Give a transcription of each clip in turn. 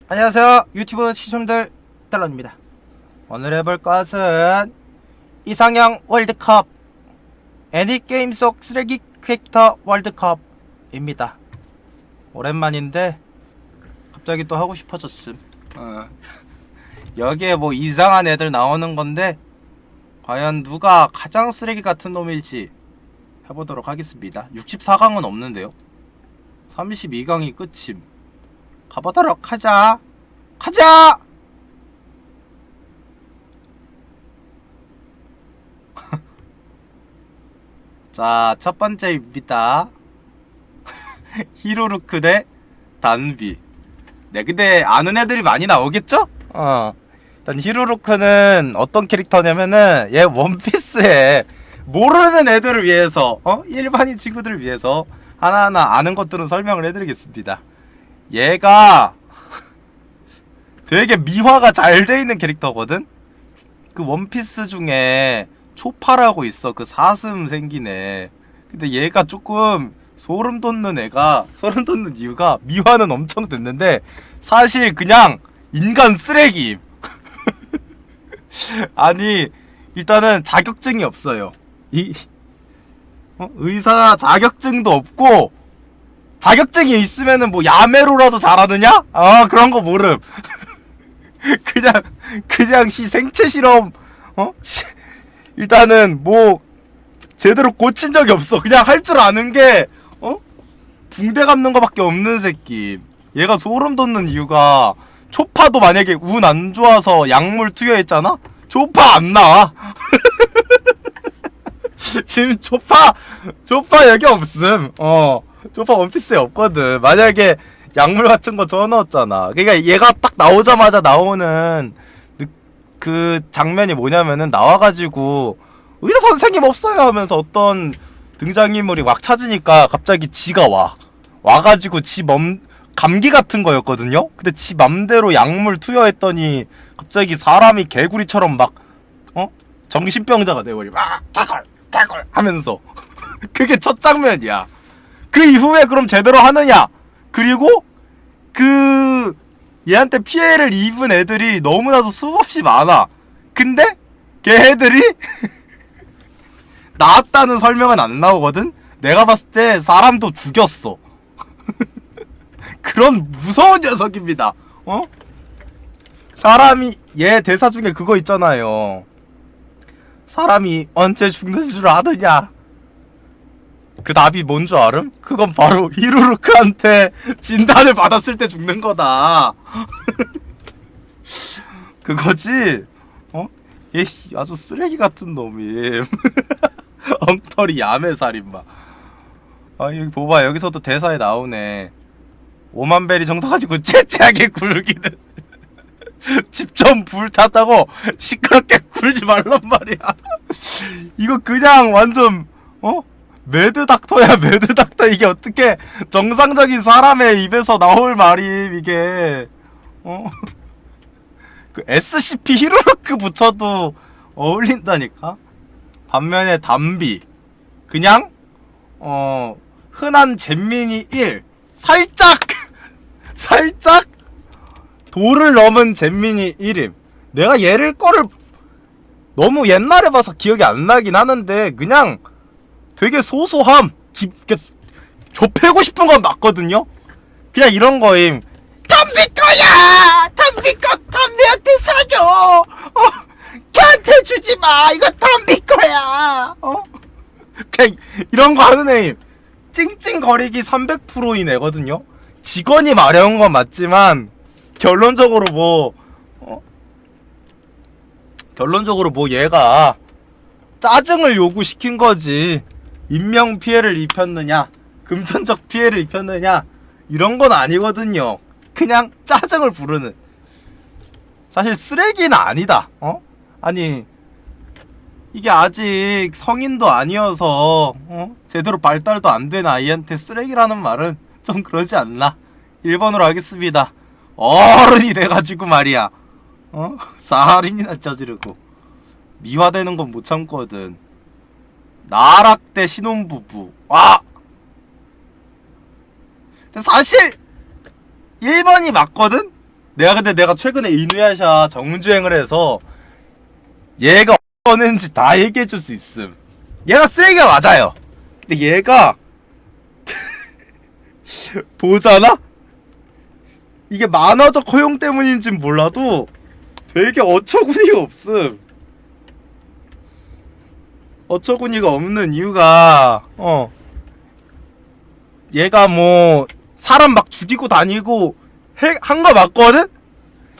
안녕하세요, 유튜브 시청자들 달런입니다. 오늘 해볼 것은 이상형 월드컵 애니게임 속 쓰레기 캐릭터 월드컵입니다. 오랜만인데 갑자기 또 하고 싶어졌음. 여기에 뭐 이상한 애들 나오는 건데 과연 누가 가장 쓰레기 같은 놈일지 해보도록 하겠습니다. 64강은 없는데요, 32강이 끝임. 가보도록 하자. 가자! 자, 첫 번째입니다. 히로루크 대 단비. 네, 근데 아는 애들이 많이 나오겠죠? 일단 히로루크는 어떤 캐릭터냐면은 얘 원피스에 모르는 애들을 위해서, 일반인 친구들을 위해서 하나하나 아는 것들은 설명을 해드리겠습니다. 얘가 되게 미화가 잘 돼 있는 캐릭터거든? 그 원피스 중에 초파라고 있어. 그 사슴 생긴 애. 근데 얘가 조금 소름 돋는 이유가 미화는 엄청 됐는데 사실 그냥 인간 쓰레기. 아니, 일단은 자격증이 없어요. 의사 자격증도 없고, 자격증이 있으면은 뭐 야매로라도 잘하느냐? 그런 거 모름. 그냥 생체 실험, 일단은 뭐 제대로 고친 적이 없어. 그냥 할 줄 아는 게 붕대 감는 거밖에 없는 새끼. 얘가 소름 돋는 이유가, 초파도 만약에 운 안 좋아서 약물 투여했잖아? 초파 안 나와. 지금 초파 여기 없음. 초파 원피스에 없거든. 만약에 약물 같은 거 넣어놨잖아. 그러니까 얘가 딱 나오자마자 나오는 그 장면이 뭐냐면은, 나와가지고 의사 선생님 없어요 하면서 어떤 등장인물이 막 찾으니까 갑자기 지가 와가지고 감기 같은 거였거든요. 근데 지 맘대로 약물 투여했더니 갑자기 사람이 개구리처럼 막 정신병자가 돼버리. 막 개굴 하면서. 그게 첫 장면이야. 그 이후에 그럼 제대로 하느냐? 그리고 그 얘한테 피해를 입은 애들이 너무나도 수없이 많아. 근데 걔네들이 나았다는 설명은 안 나오거든? 내가 봤을 때 사람도 죽였어. 그런 무서운 녀석입니다. 사람이, 얘 대사 중에 그거 있잖아요. 사람이 언제 죽는 줄 아느냐? 그 답이 뭔 줄 알음? 그건 바로 히루루크한테 진단을 받았을 때 죽는 거다. 그거지? 얘 아주 쓰레기 같은 놈임. 엉터리 야매살인마. 여기 봐봐, 여기서도 대사에 나오네. 5만 베리 정도 가지고 째째하게 굴기는. 집 좀 불탔다고 시끄럽게 굴지 말란 말이야. 이거 그냥 완전 매드 닥터야, 매드 닥터. 이게 어떻게 정상적인 사람의 입에서 나올 말임, 이게. 그 SCP 히로루크 붙여도 어울린다니까? 반면에 담비, 그냥 흔한 잼민이 1. 살짝 도를 넘은 잼민이 1임. 내가 거를 너무 옛날에 봐서 기억이 안 나긴 하는데, 그냥 되게 소소함, 좁히고 싶은 건 맞거든요? 그냥 이런 거임. 담비 거야! 담비한테 사줘! 걔한테 주지 마! 이거 담비 거야! 그냥 이런 거 하는 애임. 찡찡거리기 300%인 애거든요? 직원이 마려운 건 맞지만, 결론적으로 뭐 얘가 짜증을 요구시킨 거지. 인명 피해를 입혔느냐, 금전적 피해를 입혔느냐, 이런 건 아니거든요. 그냥 짜증을 부르는. 사실 쓰레기는 아니다. 아니, 이게 아직 성인도 아니어서 제대로 발달도 안 된 아이한테 쓰레기라는 말은 좀 그러지 않나. 1번으로 하겠습니다. 어른이 돼가지고 말이야, 살인이나 저지르고 미화되는 건 못 참거든. 나락 대 신혼부부. 근데 사실 1번이 맞거든? 내가 최근에 이누야샤 정주행을 해서 얘가 어는지 다 얘기해줄 수 있음. 얘가 쓰레기가 맞아요. 근데 얘가 보잖아? 이게 만화적 허용 때문인진 몰라도 되게 어처구니가 없음. 어처구니가 없는 이유가 얘가 뭐 사람 막 죽이고 다니고 한 거 맞거든?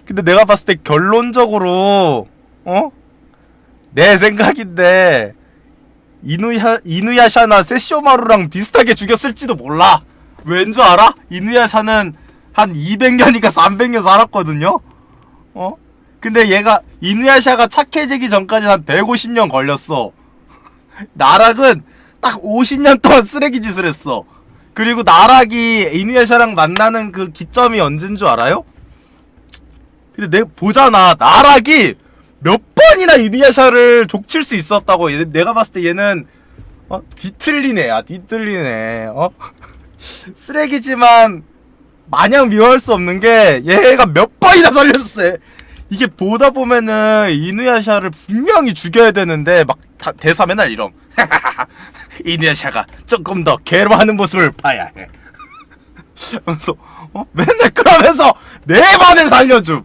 근데 내가 봤을 때 결론적으로 내 생각인데 이누야샤나 세쇼마루랑 비슷하게 죽였을지도 몰라. 왠 줄 알아? 이누야샤는 한 200년인가 300년 살았거든요? 근데 얘가 이누야샤가 착해지기 전까지 한 150년 걸렸어. 나락은 딱 50년 동안 쓰레기 짓을 했어. 그리고 나락이 이누야샤랑 만나는 그 기점이 언제인 줄 알아요? 근데 내가 보잖아. 나락이 몇 번이나 이누야샤를 족칠 수 있었다고. 내가 봤을 때 얘는 뒤틀린 애야. 뒤틀린 애. 쓰레기지만 마냥 미워할 수 없는 게 얘가 몇 번이나 살렸어. 이게 보다 보면은 이누야샤를 분명히 죽여야 되는데 막 대사 맨날 이럼. 이누야샤가 조금 더 괴로워하는 모습을 봐야 해. 하면서 맨날 그러면서 내 반을 살려줌.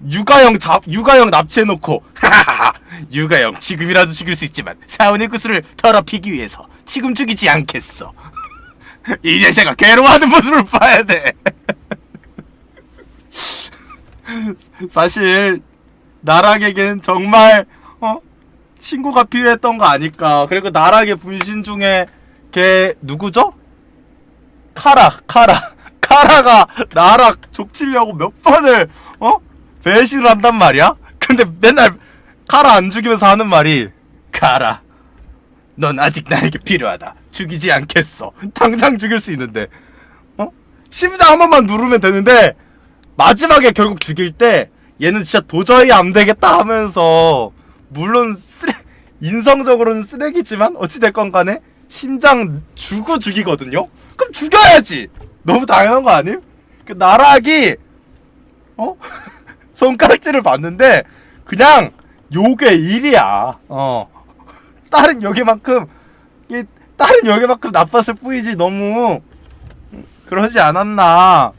유가영 납치해놓고 유가영 지금이라도 죽일 수 있지만 사원의 구슬을 더럽히기 위해서 지금 죽이지 않겠어. 이누야샤가 괴로워하는 모습을 봐야 돼. 사실 나락에겐 정말 친구가 필요했던 거 아닐까. 그리고 나락의 분신 중에 걔 누구죠? 카라가 나락 족치려고 몇 번을 배신을 한단 말이야? 근데 맨날 카라 안 죽이면서 하는 말이 카라 넌 아직 나에게 필요하다. 죽이지 않겠어. 당장 죽일 수 있는데 심장 한 번만 누르면 되는데 마지막에 결국 죽일 때 얘는 진짜 도저히 안 되겠다 하면서 물론 인성적으로는 쓰레기지만 어찌됐건 간에 심장 주고 죽이거든요? 그럼 죽여야지! 너무 당연한 거 아님? 그 나락이 손가락질을 봤는데 그냥 요게 일이야. 다른 요괴만큼 나빴을 뿐이지 너무 그러지 않았나.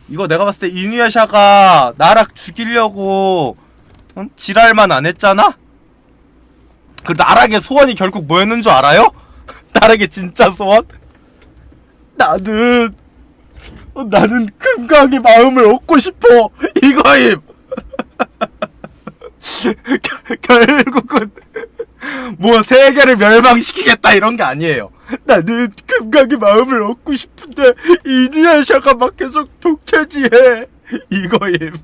이거 내가 봤을 때 이누야샤가 나락 죽이려고 지랄만 안 했잖아? 그 나락의 소원이 결국 뭐였는 줄 알아요? 나락의 진짜 소원? 나는 금강의 마음을 얻고 싶어. 이거임. 결국은 뭐 세계를 멸망시키겠다 이런 게 아니에요. 나는 금강의 마음을 얻고 싶은데 이누야샤가 막 계속 독차지해. 이거임.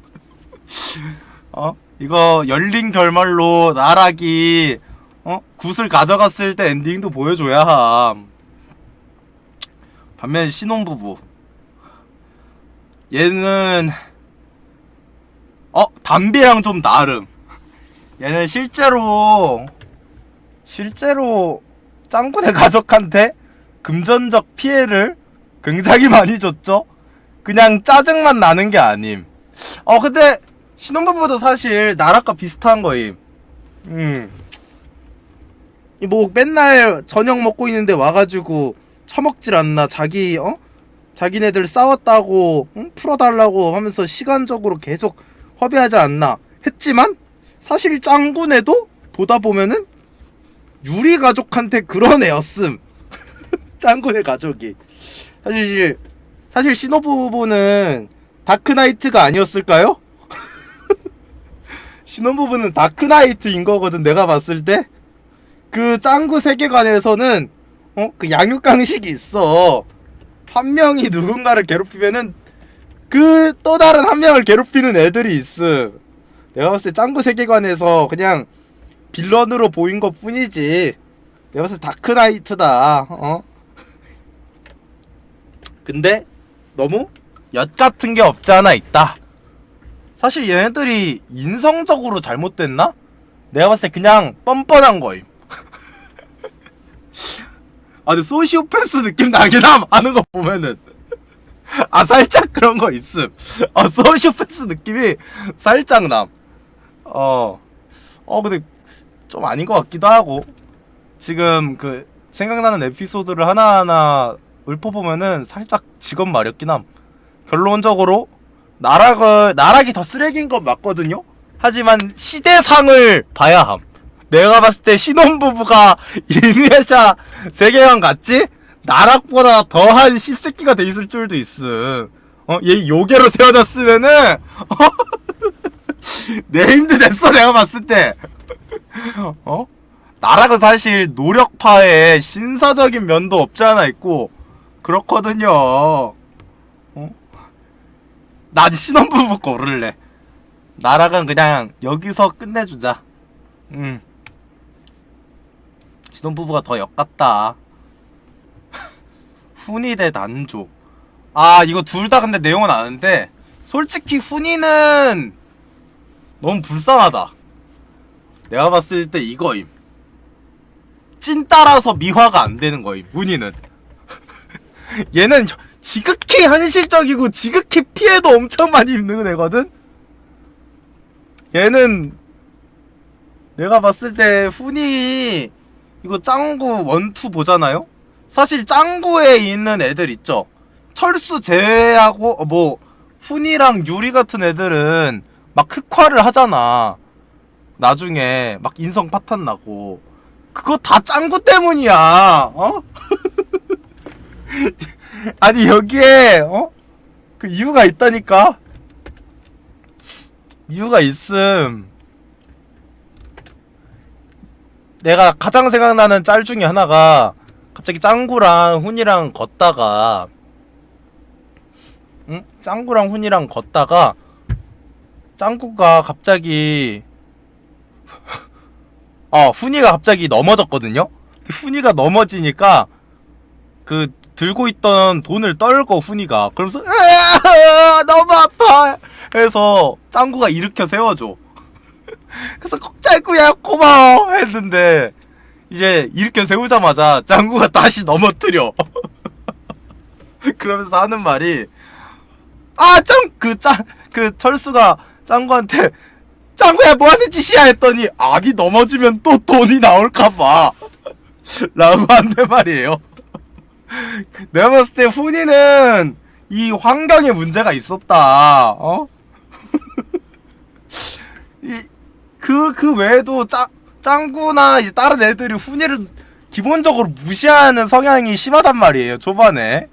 이거 열린 결말로 나락이 굿을 가져갔을 때 엔딩도 보여줘야 함. 반면 신혼부부 얘는 담비랑 좀 나름. 얘는 실제로 짱구네 가족한테 금전적 피해를 굉장히 많이 줬죠. 그냥 짜증만 나는 게 아님. 근데 신혼부부도 사실 나락과 비슷한 거임. 뭐 맨날 저녁 먹고 있는데 와가지고 처먹질 않나. 자기네들 싸웠다고 풀어달라고 하면서 시간적으로 계속 허비하지 않나 했지만 사실 짱구네도 보다 보면은 유리 가족한테 그런 애였음. 짱구네 가족이 사실 신혼부부는 다크나이트가 아니었을까요? 신혼부부는 다크나이트인 거거든. 내가 봤을 때 그 짱구 세계관에서는 그 양육강식이 있어. 한 명이 누군가를 괴롭히면은 그 또 다른 한 명을 괴롭히는 애들이 있음. 내가 봤을 때 짱구 세계관에서 그냥 빌런으로 보인 것 뿐이지 내가 봤을 때 다크나이트다. 근데 너무 엿같은 게 없지 않아 있다. 사실 얘네들이 인성적으로 잘못됐나? 내가 봤을 때 그냥 뻔뻔한 거임. 아 근데 소시오패스 느낌 나긴 함 하는 거 보면은. 아 살짝 그런 거 있음. 소시오패스 느낌이 살짝 남. 근데 좀 아닌 것 같기도 하고. 지금 그 생각나는 에피소드를 하나하나 읊어보면은 살짝 직업 말였긴 함. 결론적으로 나락이 더 쓰레기인 건 맞거든요. 하지만 시대상을 봐야 함. 내가 봤을 때 신혼부부가 이누야샤 세계관 같지? 나락보다 더한 씹새끼가 돼 있을 줄도 있음. 얘 요괴로 태어났으면은 내 힘도 됐어 내가 봤을 때. 나락은 사실 노력파에 신사적인 면도 없지 않아 있고 그렇거든요. 나 신혼부부 고를래. 나락은 그냥 여기서 끝내주자. 신혼부부가 더 역같다. 훈이 대 난조. 이거 둘 다 근데 내용은 아는데 솔직히 훈이는 너무 불쌍하다. 내가 봤을 때 이거임. 찐 따라서 미화가 안 되는 거임. 훈이는. 얘는 지극히 현실적이고 지극히 피해도 엄청 많이 입는 애거든. 얘는 내가 봤을 때 훈이 이거 짱구 1, 2 보잖아요? 사실 짱구에 있는 애들 있죠? 철수 제외하고 뭐 훈이랑 유리 같은 애들은 막 흑화를 하잖아. 나중에 막 인성 파탄 나고. 그거 다 짱구 때문이야. 아니 여기에 그 이유가 있다니까. 이유가 있음. 내가 가장 생각나는 짤 중에 하나가 갑자기 짱구랑 훈이랑 걷다가 짱구랑 훈이랑 걷다가 짱구가 갑자기 훈이가 갑자기 넘어졌거든요. 훈이가 넘어지니까 그 들고 있던 돈을 떨고 훈이가 그러면서 너무 아파 해서 짱구가 일으켜 세워줘. 그래서 짱구야 고마워 했는데 이제 일으켜 세우자마자 짱구가 다시 넘어뜨려. 그러면서 하는 말이 그 철수가 짱구한테 짱구야 뭐하는 짓이야 했더니 아니 넘어지면 또 돈이 나올까봐 라고 한단 말이에요. 내가 봤을 때 훈이는 이 환경에 문제가 있었다. 그 외에도 짱구나 이제 다른 애들이 훈이를 기본적으로 무시하는 성향이 심하단 말이에요. 초반에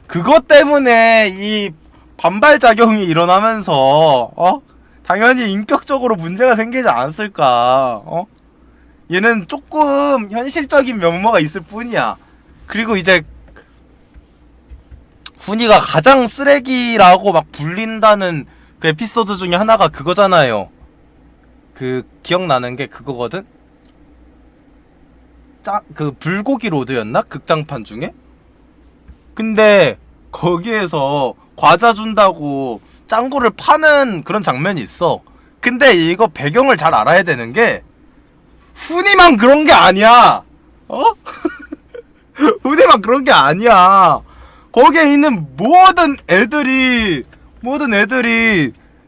그것 때문에 이 반발작용이 일어나면서 당연히 인격적으로 문제가 생기지 않았을까. 얘는 조금 현실적인 면모가 있을 뿐이야. 그리고 이제 훈이가 가장 쓰레기라고 막 불린다는 그 에피소드 중에 하나가 그거잖아요. 그 기억나는 게 그거거든? 그 불고기 로드였나? 극장판 중에? 근데 거기에서 과자 준다고 짱구를 파는 그런 장면이 있어. 근데 이거 배경을 잘 알아야 되는 게 훈이만 그런 게 아니야. 훈이만 그런 게 아니야. 거기에 있는 모든 애들이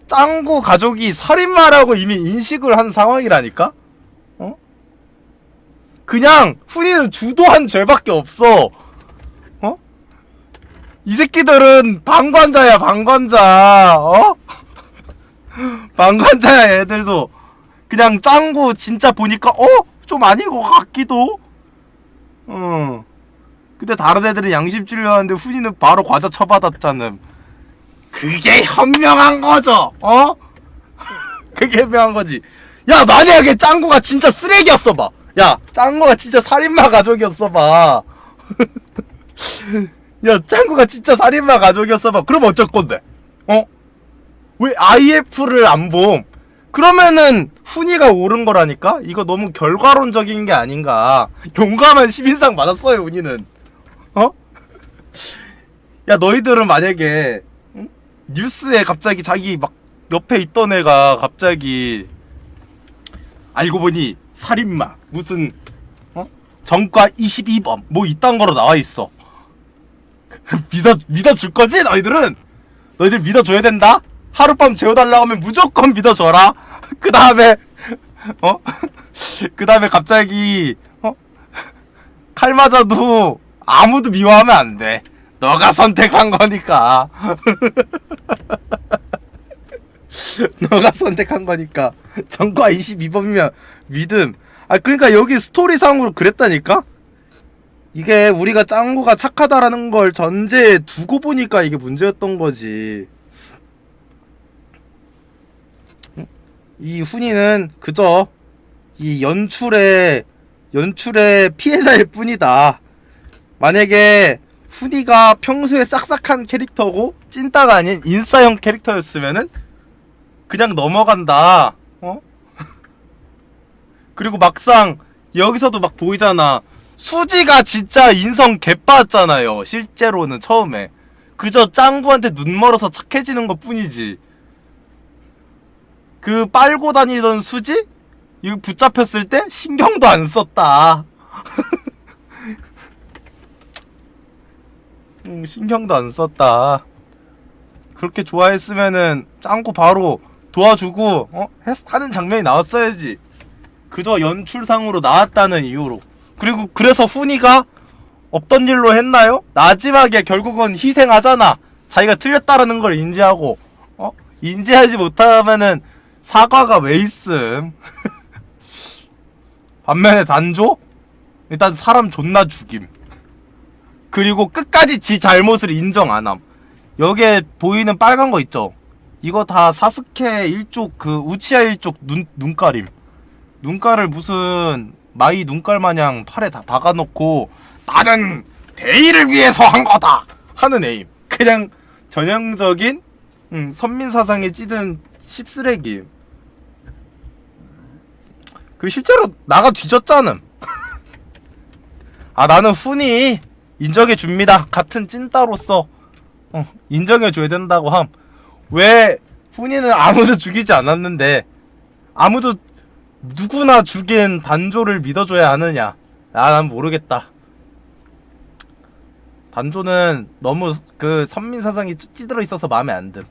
짱구 가족이 살인마라고 이미 인식을 한 상황이라니까? 그냥 훈이는 주도한 죄밖에 없어. 이 새끼들은 방관자야 방관자. 방관자야. 애들도 그냥 짱구 진짜 보니까 좀 아닌 것 같기도. 근데 다른 애들은 양심 찔려하는데 훈이는 바로 과자 처받았잖아. 그게 현명한 거죠. 그게 현명한 거지. 야 만약에 짱구가 진짜 쓰레기였어 봐. 야 짱구가 진짜 살인마 가족이었어 봐. 야 짱구가 진짜 살인마 가족이었어 봐. 그럼 어쩔 건데? 왜 IF를 안 봄? 그러면은 훈이가 옳은 거라니까? 이거 너무 결과론적인 게 아닌가. 용감한 시민상 받았어요 훈이는. 야 너희들은 만약에 뉴스에 갑자기 자기 막 옆에 있던 애가 갑자기 알고 보니 살인마 무슨 전과 22범 뭐 이딴 거로 나와 있어. 믿어줄 거지? 너희들 믿어줘야 된다. 하룻밤 재워달라고 하면 무조건 믿어줘라. 그 다음에 그 다음에 갑자기 칼 맞아도 아무도 미워하면 안 돼. 너가 선택한 거니까. 너가 선택한 거니까. 전과 22범이면 믿음. 아 그러니까 여기 스토리상으로 그랬다니까? 이게 우리가 짱구가 착하다라는 걸 전제에 두고 보니까 이게 문제였던 거지. 이 훈이는 그저 이 연출의 피해자일 뿐이다. 만약에 훈이가 평소에 싹싹한 캐릭터고 찐따가 아닌 인싸형 캐릭터였으면은 그냥 넘어간다. 그리고 막상 여기서도 막 보이잖아. 수지가 진짜 인성 개빠졌잖아요. 실제로는 처음에 그저 짱구한테 눈 멀어서 착해지는 것 뿐이지. 그 빨고 다니던 수지? 이거 붙잡혔을 때 신경도 안 썼다. 신경도 안 썼다. 그렇게 좋아했으면은 짱구 바로 도와주고 하는 장면이 나왔어야지. 그저 연출상으로 나왔다는 이유로. 그리고 그래서 훈이가 없던 일로 했나요? 마지막에 결국은 희생하잖아. 자기가 틀렸다라는 걸 인지하고 인지하지 못하면은 사과가 왜 있음. 반면에 단조? 일단 사람 존나 죽임. 그리고 끝까지 지 잘못을 인정 안함. 여기에 보이는 빨간 거 있죠? 이거 다 사스케 일족 그 우치아 일족 눈가림. 눈가를 무슨 마이 눈깔 마냥 팔에 다 박아놓고 나는 대의를 위해서 한 거다 하는 에임. 그냥 전형적인 선민사상에 찌든 씹쓰레기. 그 실제로 나가 뒤졌잖음. 아 나는 훈이 인정해줍니다. 같은 찐따로서 인정해줘야 된다고 함. 왜 훈이는 아무도 죽이지 않았는데 아무도 누구나 죽인 단조를 믿어줘야 하느냐. 난 모르겠다. 단조는 너무 그 선민사상이 찌들어 있어서 마음에 안 듦.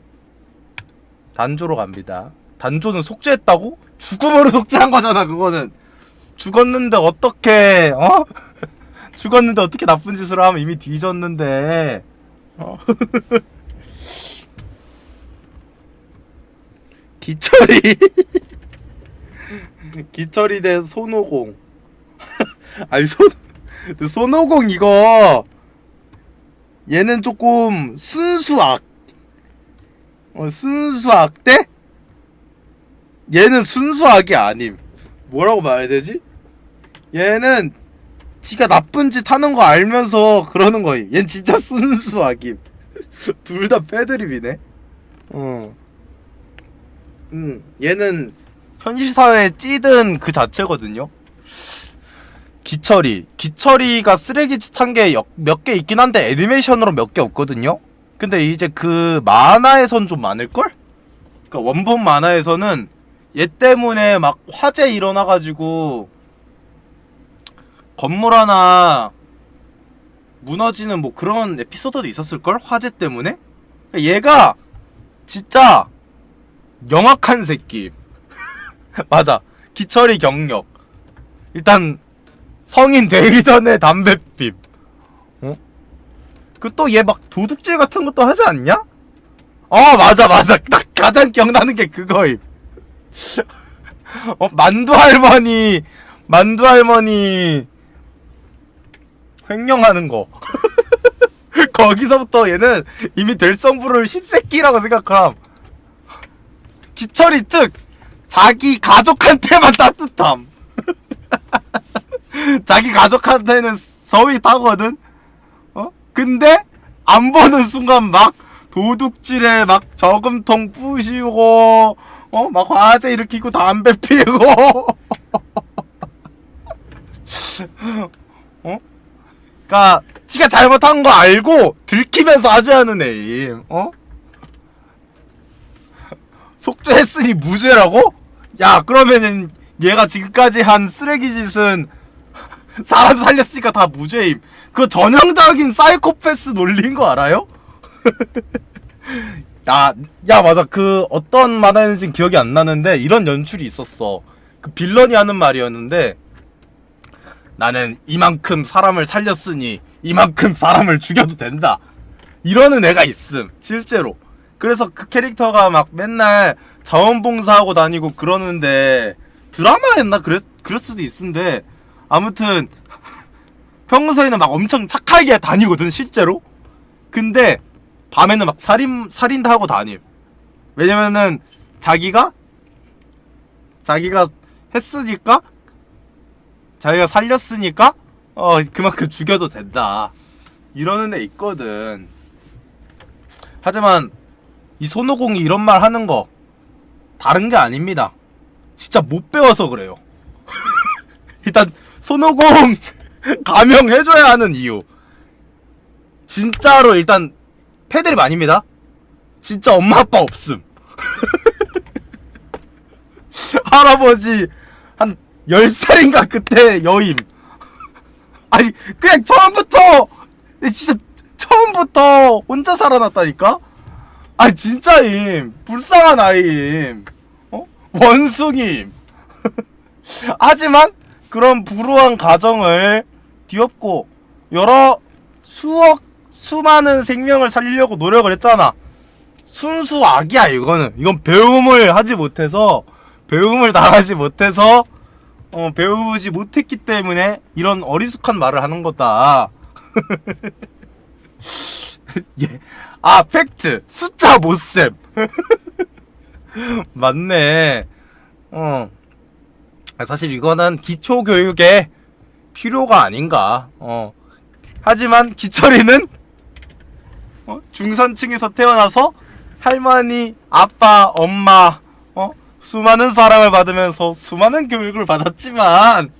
단조로 갑니다. 단조는 속죄했다고? 죽음으로 속죄한 거잖아. 그거는 죽었는데 어떻게 죽었는데 어떻게 나쁜 짓을 하면 이미 뒤졌는데 기철이 기철이 대 손오공. 아니 손오공 이거 얘는 조금 순수악. 순수악 대 얘는 순수악이 아님. 뭐라고 말해야 되지? 얘는 지가 나쁜 짓 하는 거 알면서 그러는 거임. 얘는 진짜 순수악임. 둘 다 패드립이네. 얘는 현실 사회에 찌든 그 자체거든요. 기철이가 쓰레기짓 한 게 몇 개 있긴 한데 애니메이션으로 몇 개 없거든요. 근데 이제 그 만화에선 좀 많을걸? 그러니까 원본 만화에서는 얘 때문에 막 화재 일어나가지고 건물 하나 무너지는 뭐 그런 에피소드도 있었을걸? 화재 때문에? 얘가 진짜 영악한 새끼. 맞아. 기철이 경력. 일단 성인 되기 전에 담배 핍. 그 또 얘 막 도둑질 같은 것도 하지 않냐? 맞아. 딱 가장 기억나는 게 그거임. 만두 할머니 횡령하는 거. 거기서부터 얘는 이미 될성부를 십새끼라고 생각함. 기철이 특 자기 가족한테만 따뜻함. 자기 가족한테는 서윗하거든. 근데 안 보는 순간 막 도둑질에 막 저금통 부시고 막 화재 일으키고 담배 피우고. 그니까 지가 잘못한 거 알고 들키면서 아주하는 애임. 속죄했으니 무죄라고? 야 그러면은 얘가 지금까지 한 쓰레기 짓은 사람 살렸으니까 다 무죄임. 그거 전형적인 사이코패스 논리인 거 알아요? 야 맞아, 그 어떤 만화였는지 기억이 안 나는데 이런 연출이 있었어. 그 빌런이 하는 말이었는데, 나는 이만큼 사람을 살렸으니 이만큼 사람을 죽여도 된다, 이러는 애가 있음 실제로. 그래서 그 캐릭터가 막 맨날 자원봉사하고 다니고 그러는데, 드라마였나? 그럴 수도 있는데, 아무튼 평소에는 막 엄청 착하게 다니거든 실제로. 근데 밤에는 막 살인도 하고 다님. 왜냐면은 자기가 했으니까, 자기가 살렸으니까 그만큼 죽여도 된다, 이러는 애 있거든. 하지만 이 손오공이 이런 말 하는 거 다른 게 아닙니다. 진짜 못 배워서 그래요. 일단 손오공 감형해줘야 하는 이유, 진짜로 일단 패드립 아닙니다. 진짜 엄마 아빠 없음. 할아버지 한 10살인가 그때 여임. 아니 그냥 진짜 처음부터 혼자 살아났다니까. 아니 진짜임. 불쌍한 아이임. 원숭이임. 하지만 그런 불우한 가정을 뒤엎고 여러 수많은 생명을 살리려고 노력을 했잖아. 순수 악이야 이거는. 이건 배움을 당하지 못해서 배우지 못했기 때문에 이런 어리숙한 말을 하는 거다. 예. 아, 팩트. 숫자 못셈. 맞네. 사실 이거는 기초교육에 필요가 아닌가. 하지만 기철이는 중산층에서 태어나서 할머니, 아빠, 엄마 수많은 사랑을 받으면서 수많은 교육을 받았지만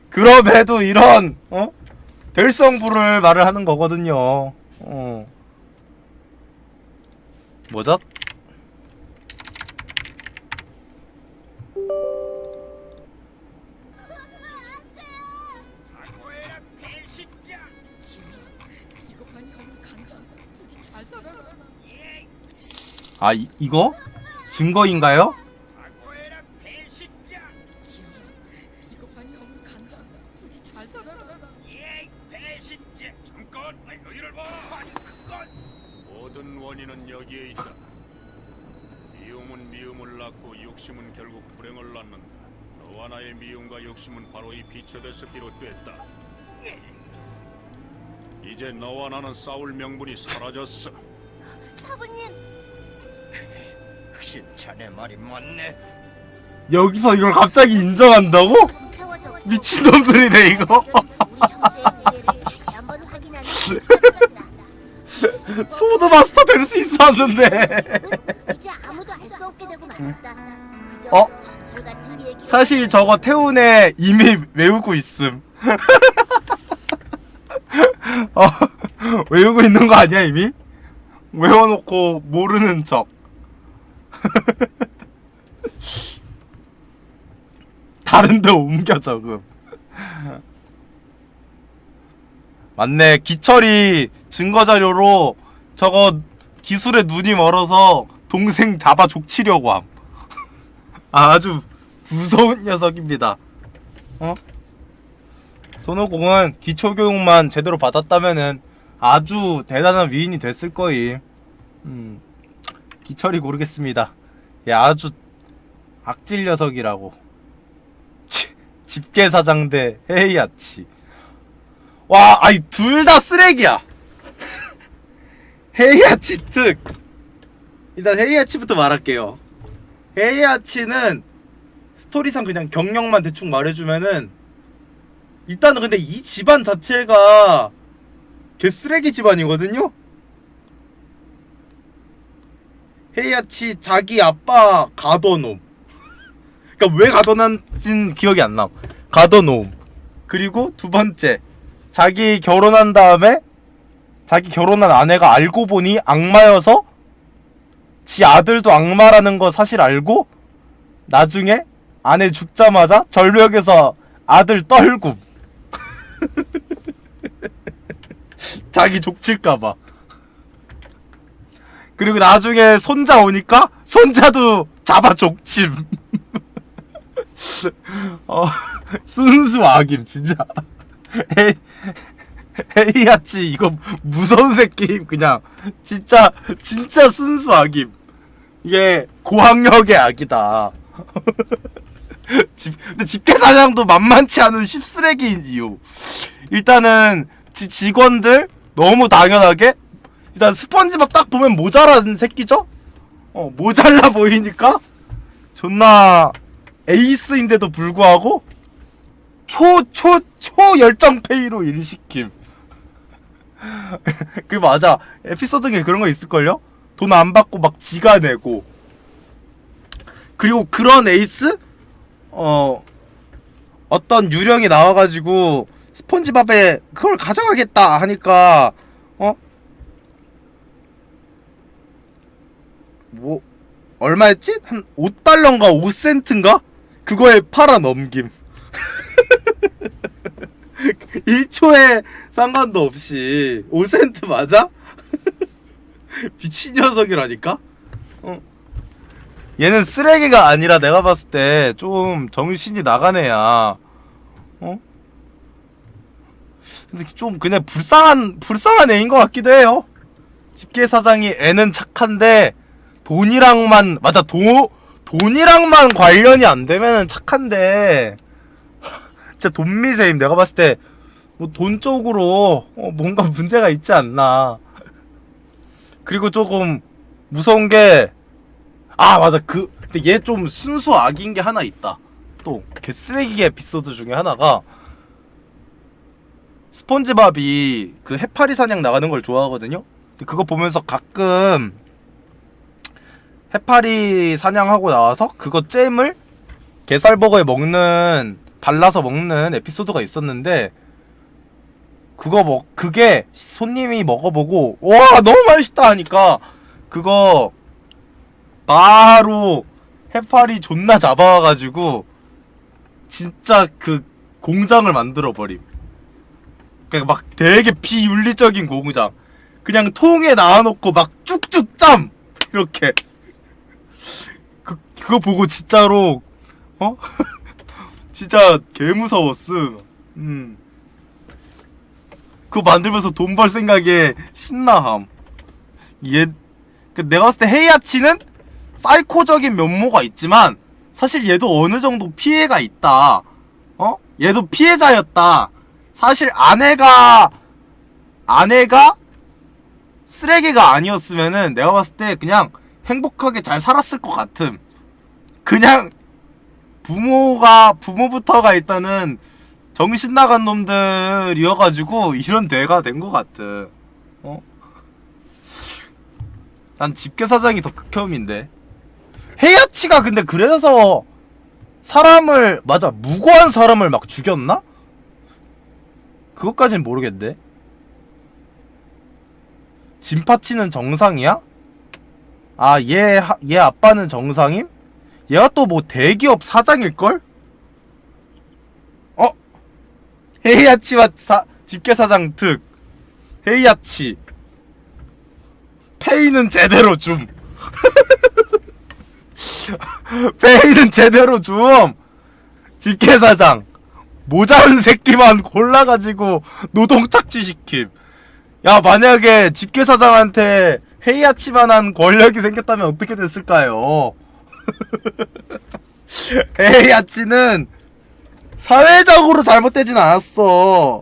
그럼에도 이런 될성부를 말을 하는 거거든요. 뭐죠? 아, 이거? 증거인가요? 모든 원인은 여기에 있다. 미움은 미움을 낳고 욕심은 결국 불행을 낳는다. 너와 나의 미움과 욕심은 바로 이 빛에서 비롯됐다. 이제 너와 나는 싸울 명분이 사라졌어. 사부님, 흑신 자네 말이 맞네. 여기서 이걸 갑자기 인정한다고? 미친놈들이네 이거. 우리 형제의 재해를 다시 한번 확인하는 소드마스터 될 수 있었는데. 이제 아무도 알 수 없게 되고 말았다. 그저 전설 같은 얘기. 사실 저거 태훈에 이미 외우고 있음. 외우고 있는 거 아니야 이미? 외워놓고 모르는 척. 다른데 옮겨 적음. 맞네. 기철이 증거자료로 저거 기술에 눈이 멀어서 동생 잡아 족치려고 함. 아주 무서운 녀석입니다. 손오공은 기초교육만 제대로 받았다면은 아주 대단한 위인이 됐을 거임. 기철이 고르겠습니다. 얘 아주 악질 녀석이라고. 집게사장 대 헤이아치. 와, 아니 둘 다 쓰레기야. 헤이아치 특. 일단 헤이아치부터 말할게요. 헤이아치는 스토리상 그냥 경력만 대충 말해주면은, 일단은 근데 이 집안 자체가 개쓰레기 집안이거든요? 헤이아치 자기 아빠 가둬놈. 그니까 왜 가둬놨진 기억이 안 남. 가둬놓음. 그리고 두 번째, 자기 결혼한 다음에 자기 결혼한 아내가 알고 보니 악마여서 지 아들도 악마라는 거 사실 알고 나중에 아내 죽자마자 절벽에서 아들 떨굼. 자기 족칠까봐. 그리고 나중에 손자 오니까 손자도 잡아 족침. 순수 악임 진짜. 헤이아치 이거 무서운 새끼임. 그냥 진짜 순수 악임. 이게 고학력의 악이다. 근데 집게사장도 만만치 않은 씹쓰레기인 이유, 일단은 직원들 너무 당연하게 일단 스펀지밥 딱 보면 모자란 새끼죠? 모자라 보이니까 존나 에이스인데도 불구하고 초 열정 페이로 일시킴. 그 맞아, 에피소드 중에 그런 거 있을걸요? 돈 안 받고 막 지가 내고. 그리고 그런 에이스? 어떤 유령이 나와가지고 스폰지밥에 그걸 가져가겠다 하니까 뭐 얼마였지? 한 5달러인가 5센트인가? 그거에 팔아 넘김. 1초에 상관도 없이 5센트 맞아? 미친 녀석이라니까? 얘는 쓰레기가 아니라 내가 봤을 때 좀 정신이 나간 애야. 근데 좀 그냥 불쌍한 애인 것 같기도 해요. 집게사장이 애는 착한데 돈이랑만, 맞아, 돈이랑만 관련이 안 되면은 착한데 진짜 돈 미세임. 내가 봤을 때 뭐 돈 쪽으로 뭔가 문제가 있지 않나. 그리고 조금 무서운 게, 맞아, 근데 얘 좀 순수 악인 게 하나 있다. 또 개쓰레기 에피소드 중에 하나가, 스폰지밥이 그 해파리 사냥 나가는 걸 좋아하거든요. 근데 그거 보면서 가끔 해파리 사냥하고 나와서 그거 잼을 게살버거에 발라서 먹는 에피소드가 있었는데, 그게 손님이 먹어보고 와 너무 맛있다 하니까 그거 바로 해파리 존나 잡아와가지고 진짜 그 공장을 만들어버림. 그러니까 막 되게 비윤리적인 공장, 그냥 통에 나와놓고 막 쭉쭉 짬 이렇게. 그거 보고 진짜로 진짜 개무서웠음. 그거 만들면서 돈 벌 생각에 신나함. 내가 봤을 때 헤이아치는 사이코적인 면모가 있지만 사실 얘도 어느 정도 피해가 있다. 얘도 피해자였다. 사실 아내가 쓰레기가 아니었으면은 내가 봤을 때 그냥 행복하게 잘 살았을 것 같음. 그냥 부모부터가 일단은 정신 나간 놈들이어가지고 이런 대가 된 것 같아. 난 집게사장이 더 극혐인데. 헤야치가 근데 그래서 무고한 사람을 막 죽였나? 그것까진 모르겠네. 진파치는 정상이야? 얘 아빠는 정상임? 얘가 또 뭐 대기업 사장일걸? 헤이아치와 집게사장 특. 헤이아치 페이는 제대로 줌. 페이는 제대로 줌. 집게사장 모자른 새끼만 골라가지고 노동 착취시킴. 야, 만약에 집게사장한테 헤이아치만한 권력이 생겼다면 어떻게 됐을까요? 헤이아치는 사회적으로 잘못되진 않았어.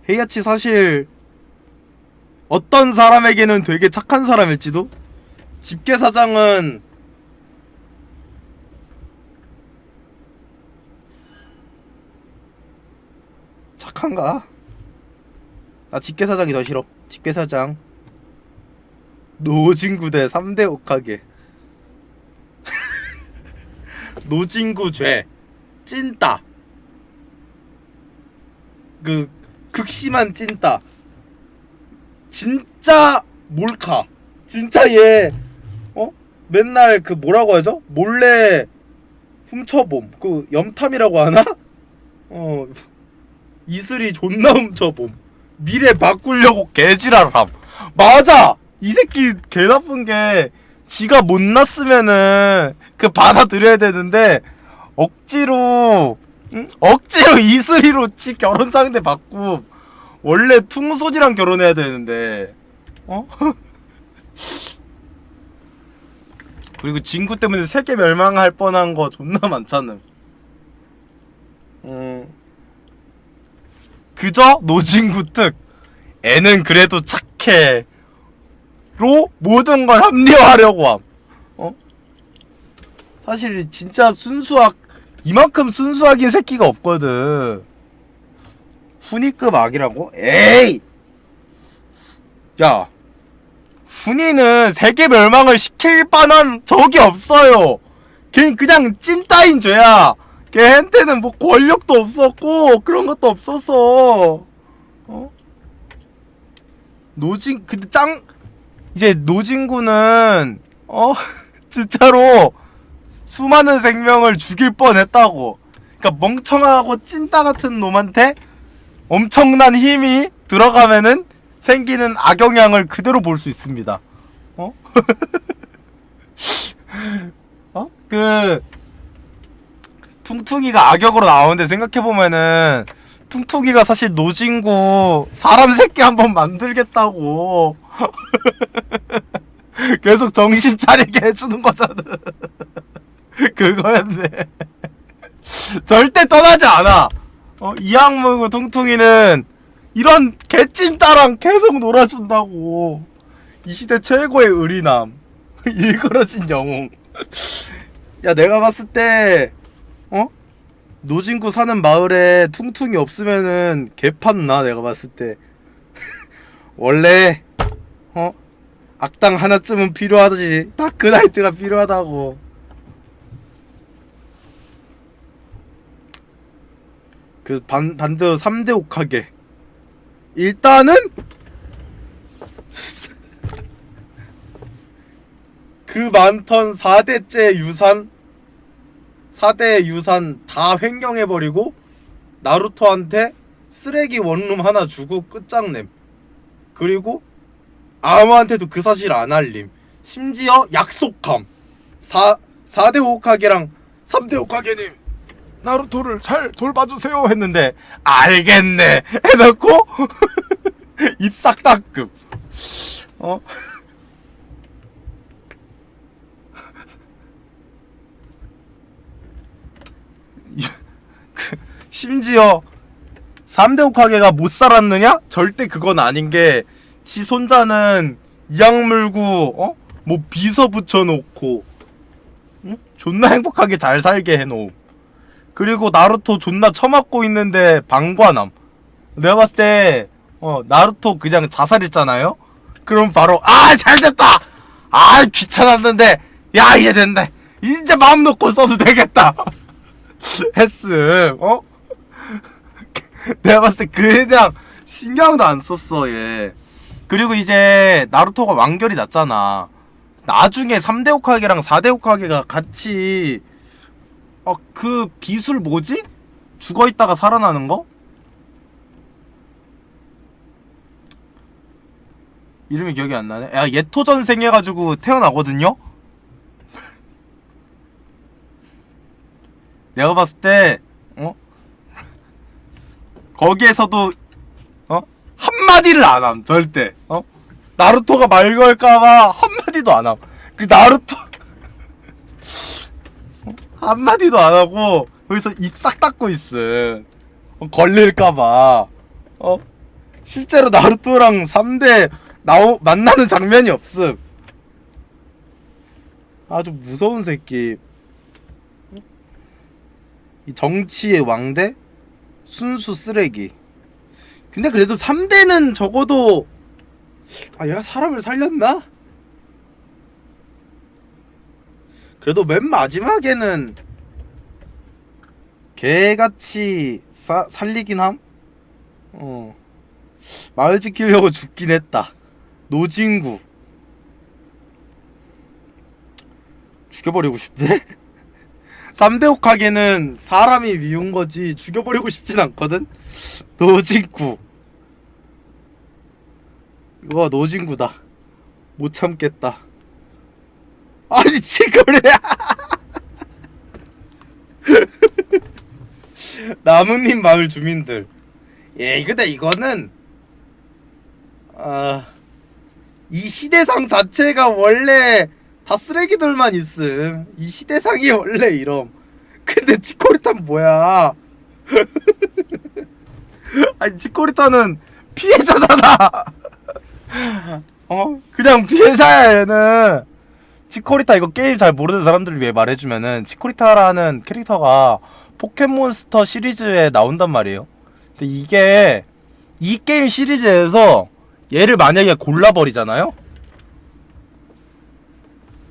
헤이아치 사실 어떤 사람에게는 되게 착한 사람일지도. 집게사장은 착한가? 나 집게사장이 더 싫어. 집게사장 노진구 대 3대 옥하게. 노진구 죄 찐따. 극심한 찐따. 진짜 몰카. 진짜 얘 맨날 그 뭐라고 하죠? 몰래 훔쳐봄. 그 염탐이라고 하나? 이슬이 존나 훔쳐봄. 미래 바꾸려고 개지랄함. 맞아. 이 새끼 개 나쁜 게 지가 못 났으면은 그 받아들여야 되는데 억지로 억지로 이슬이로 지 결혼 상대 바꾸. 원래 퉁소지랑 결혼해야 되는데 그리고 진구 때문에 세계 멸망할 뻔한 거 존나 많잖아. 그저 노진구 특 애는 그래도 착해 로 모든 걸 합리화하려고 함. 사실 진짜 이만큼 순수하긴 새끼가 없거든. 훈이급 악이라고? 에이! 야, 훈이는 세계 멸망을 시킬 뻔한 적이 없어요. 걔는 그냥 찐따인 죄야. 걔한테는 뭐 권력도 없었고 그런 것도 없었어. 근데 이제 노진구는 진짜로 수많은 생명을 죽일 뻔했다고. 그러니까 멍청하고 찐따 같은 놈한테 엄청난 힘이 들어가면은 생기는 악영향을 그대로 볼 수 있습니다. 그 퉁퉁이가 악역으로 나오는데 생각해보면은 퉁퉁이가 사실 노진구 사람 새끼 한번 만들겠다고 계속 정신 차리게 해주는 거잖아. 그거였네. 절대 떠나지 않아. 이악물고 퉁퉁이는 이런 개찐따랑 계속 놀아준다고. 이 시대 최고의 의리남. 일그러진 영웅. 야, 내가 봤을 때 노진구 사는 마을에 퉁퉁이 없으면은 개판나. 내가 봤을 때 원래 악당 하나쯤은 필요하지. 다크나이트가 필요하다고. 그 반대로 3대 옥하게 일단은 그 많던 4대째 유산 4대 유산 다 횡령해버리고 나루토한테 쓰레기 원룸 하나 주고 끝장냄. 그리고 아무한테도 그 사실 안 알림. 심지어 약속함. 4대 호카게랑 3대 호카게님 나루토를 잘 돌봐주세요 했는데 알겠네 해놓고 입싹 닦음. 심지어 3대 호카게가 못 살았느냐? 절대 그건 아닌 게 지 손자는 이악 물고 뭐 비서 붙여놓고 존나 행복하게 잘 살게 해놓음. 그리고 나루토 존나 처맞고 있는데 방관함. 내가 봤을 때 나루토 그냥 자살했잖아요? 그럼 바로 잘됐다! 귀찮았는데 야 이제 된다. 이제 마음 놓고 써도 되겠다. 했음. 내가 봤을 때 그에 대한 신경도 안 썼어 얘. 그리고 이제 나루토가 완결이 났잖아. 나중에 3대 호카게랑 4대 호카게가 같이 그 비술 뭐지? 죽어있다가 살아나는 거? 이름이 기억이 안 나네. 야, 예토전생 해가지고 태어나거든요? 내가 봤을 때 거기에서도 한마디를 안함. 절대. 나루토가 말 걸까봐 한마디도 안함. 그 나루토 한마디도 안하고 거기서 입 싹 닫고 있음. 걸릴까봐. 실제로 나루토랑 3대 만나는 장면이 없음. 아주 무서운 새끼. 이 정치의 왕대? 순수 쓰레기. 근데 그래도 3대는 적어도 얘가 사람을 살렸나? 그래도 맨 마지막에는 개같이 살리긴 함? 마을 지키려고 죽긴 했다. 노진구 죽여버리고 싶대? 3대 호카게는 사람이 미운 거지 죽여버리고 싶진 않거든? 노진구. 이거 노진구다. 못 참겠다. 아니 치거래야. 나뭇잎 마을 주민들. 예, 근데 이거는 이 시대상 자체가 원래 다 쓰레기들만 있음. 이 시대상이 원래 이럼. 근데 치코리타는 뭐야? 아니 치코리타는 피해자잖아. 그냥 피해자야 얘는. 치코리타 이거 게임 잘 모르는 사람들을 위해 말해주면은 치코리타라는 캐릭터가 포켓몬스터 시리즈에 나온단 말이에요. 근데 이게 이 게임 시리즈에서 얘를 만약에 골라버리잖아요?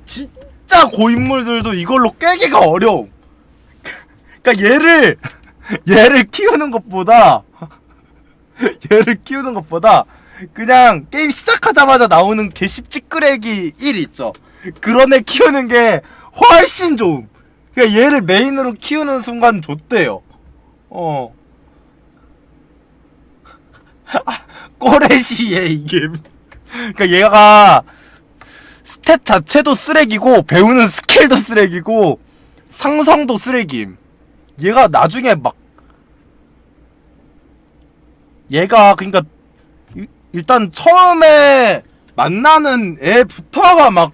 진짜 고인물들도 이걸로 깨기가 어려워. 그러니까 얘를 키우는 것보다 그냥 게임 시작하자마자 나오는 개씹 찌끄레기 1 있죠. 그런 애 키우는 게 훨씬 좋음. 그러니까 얘를 메인으로 키우는 순간 좋대요. 꼬레시에 이게. 그러니까 얘가 스탯 자체도 쓰레기고 배우는 스킬도 쓰레기고 상성도 쓰레김. 얘가 나중에 막 얘가 그러니까 일단 처음에 만나는 애부터가 막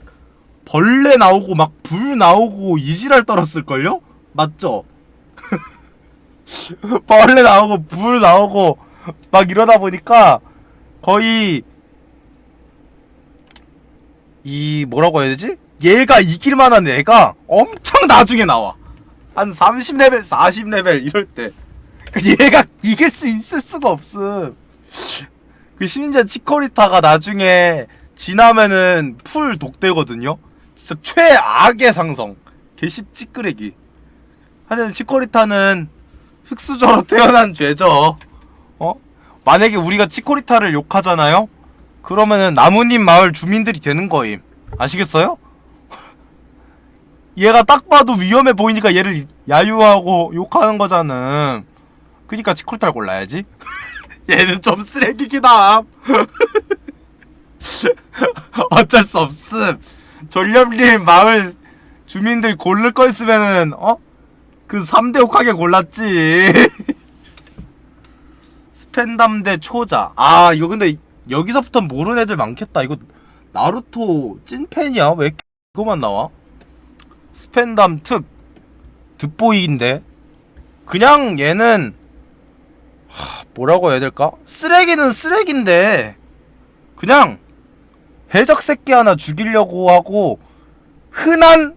벌레 나오고 막 불 나오고 이지랄 떨었을걸요? 맞죠? 벌레 나오고 불 나오고 막 이러다 보니까 거의 이 뭐라고 해야 되지? 얘가 이길 만한 애가 엄청 나중에 나와. 한 30레벨, 40레벨 이럴 때. 얘가 이길 수 있을 수가 없음. 그 심지어 치코리타가 나중에 지나면은 풀 독되거든요. 진짜 최악의 상성. 개씹 찌끄레기. 하지만 치코리타는 흑수저로 태어난 죄죠. 만약에 우리가 치코리타를 욕하잖아요? 그러면은 나뭇잎 마을 주민들이 되는 거임. 아시겠어요? 얘가 딱 봐도 위험해 보이니까 얘를 야유하고 욕하는 거잖아. 그니까 치코리타를 골라야지. 얘는 좀 쓰레기긴 함. 어쩔 수 없음. 졸렴님 마을 주민들 고를 거 있으면은 그 3대 호카게 골랐지. 스펜담 대 초자. 아 이거 근데 여기서부터 모르는 애들 많겠다. 이거 나루토 찐팬이야? 왜 이거만 나와? 스펜담 특 득보이인데 그냥 얘는 뭐라고 해야 될까? 쓰레기는 쓰레기인데 그냥 해적 새끼 하나 죽이려고 하고 흔한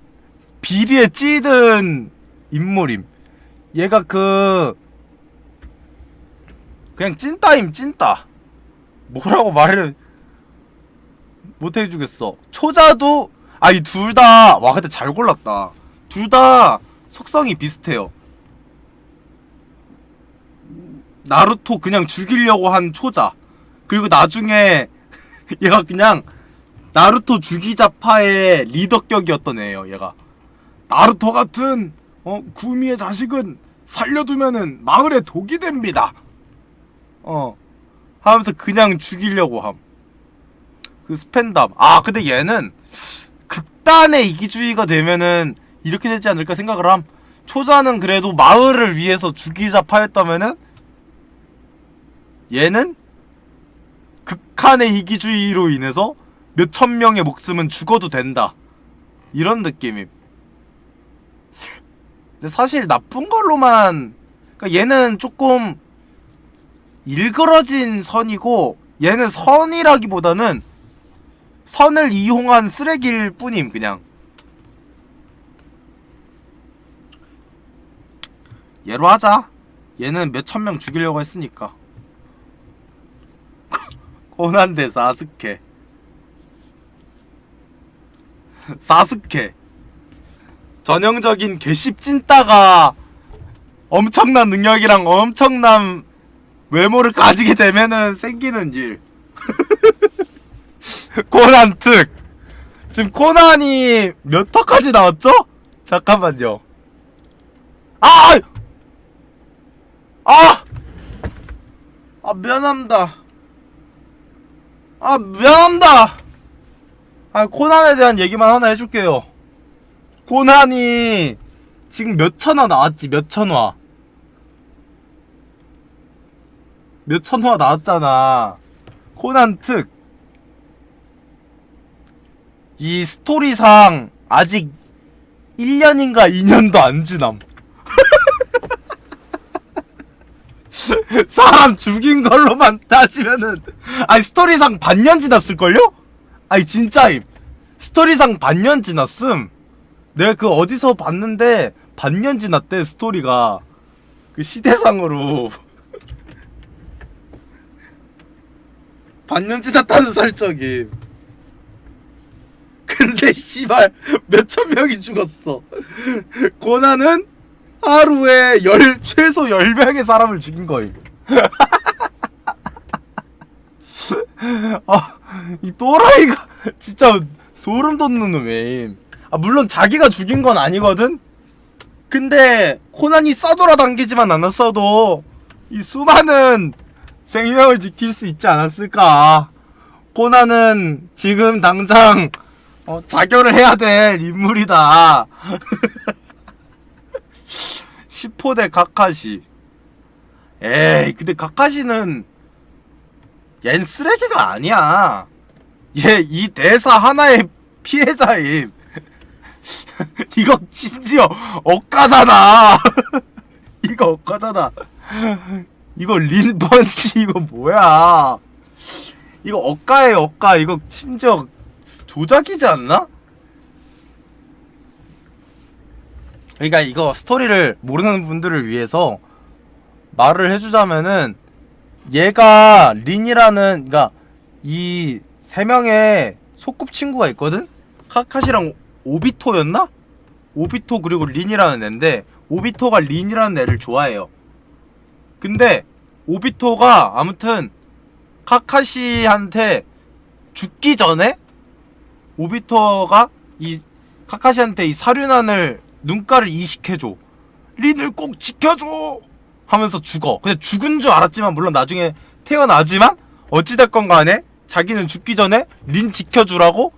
비리에 찌든 인물임. 얘가 그냥 찐따임 찐따. 뭐라고 말을 못 해주겠어. 초자도 이 둘 다 와 근데 잘 골랐다. 둘 다 속성이 비슷해요. 나루토 그냥 죽이려고 한 초자. 그리고 나중에 얘가 그냥 나루토 죽이자파의 리더격이었던 애예요. 얘가 나루토 같은 구미의 자식은 살려두면은 마을에 독이 됩니다. 하면서 그냥 죽이려고 함. 그 스펜담. 근데 얘는 극단의 이기주의가 되면은 이렇게 되지 않을까 생각을 함. 초자는 그래도 마을을 위해서 죽이자파였다면은 얘는 극한의 이기주의로 인해서 몇천 명의 목숨은 죽어도 된다. 이런 느낌임. 근데 사실 나쁜 걸로만 그러니까 얘는 조금 일그러진 선이고 얘는 선이라기보다는 선을 이용한 쓰레기일 뿐임. 그냥 얘로 하자. 얘는 몇천 명 죽이려고 했으니까. 고난 대 사스케. 사스케 전형적인 개씹 찐따가 엄청난 능력이랑 엄청난 외모를 가지게 되면은 생기는 일. 고난 특 지금 코난이 몇 화까지 나왔죠? 잠깐만요. 아! 아! 아, 미안합니다. 아, 미안합니다. 아, 코난에 대한 얘기만 하나 해줄게요. 코난이 지금 몇 천화 나왔지, 몇 천화. 몇 천화 나왔잖아. 코난 특. 이 스토리상 아직 1년인가 2년도 안 지남. 사람 죽인 걸로만 따지면은, 아니 스토리상 반년 지났을걸요? 아니 진짜임. 스토리상 반년 지났음. 내가 그 어디서 봤는데 반년 지났대 스토리가. 그 시대상으로 반년 지났다는 설정임. 근데 씨발 몇천 명이 죽었어. 고난은 하루에 최소 10명의 사람을 죽인 거임. 아, 이 또라이가 진짜 소름 돋는 놈임. 아, 물론 자기가 죽인 건 아니거든? 근데 코난이 싸돌아당기지만 않았어도 이 수많은 생명을 지킬 수 있지 않았을까. 코난은 지금 당장 자결을 해야 될 인물이다. 10호대 카카시. 에이, 근데 카카시는 얜 쓰레기가 아니야. 얘 이 대사 하나의 피해자임. 이거 심지어 억가잖아. 이거 억가잖아. 이거 린펀치 이거 뭐야. 이거 억가예요, 억가. 이거 심지어 조작이지 않나? 그러니까 이거 스토리를 모르는 분들을 위해서 말을 해주자면은, 얘가 린이라는, 그러니까 이 세 명의 소꿉친구가 있거든? 카카시랑 오비토였나? 오비토 그리고 린이라는 애인데, 오비토가 린이라는 애를 좋아해요. 근데 오비토가 아무튼 카카시한테 죽기 전에 오비토가 이 카카시한테 이 사륜안을 눈가를 이식해줘. 린을 꼭 지켜줘 하면서 죽어. 근데 죽은 줄 알았지만, 물론 나중에 태어나지만 어찌됐건 간에 자기는 죽기 전에 린 지켜주라고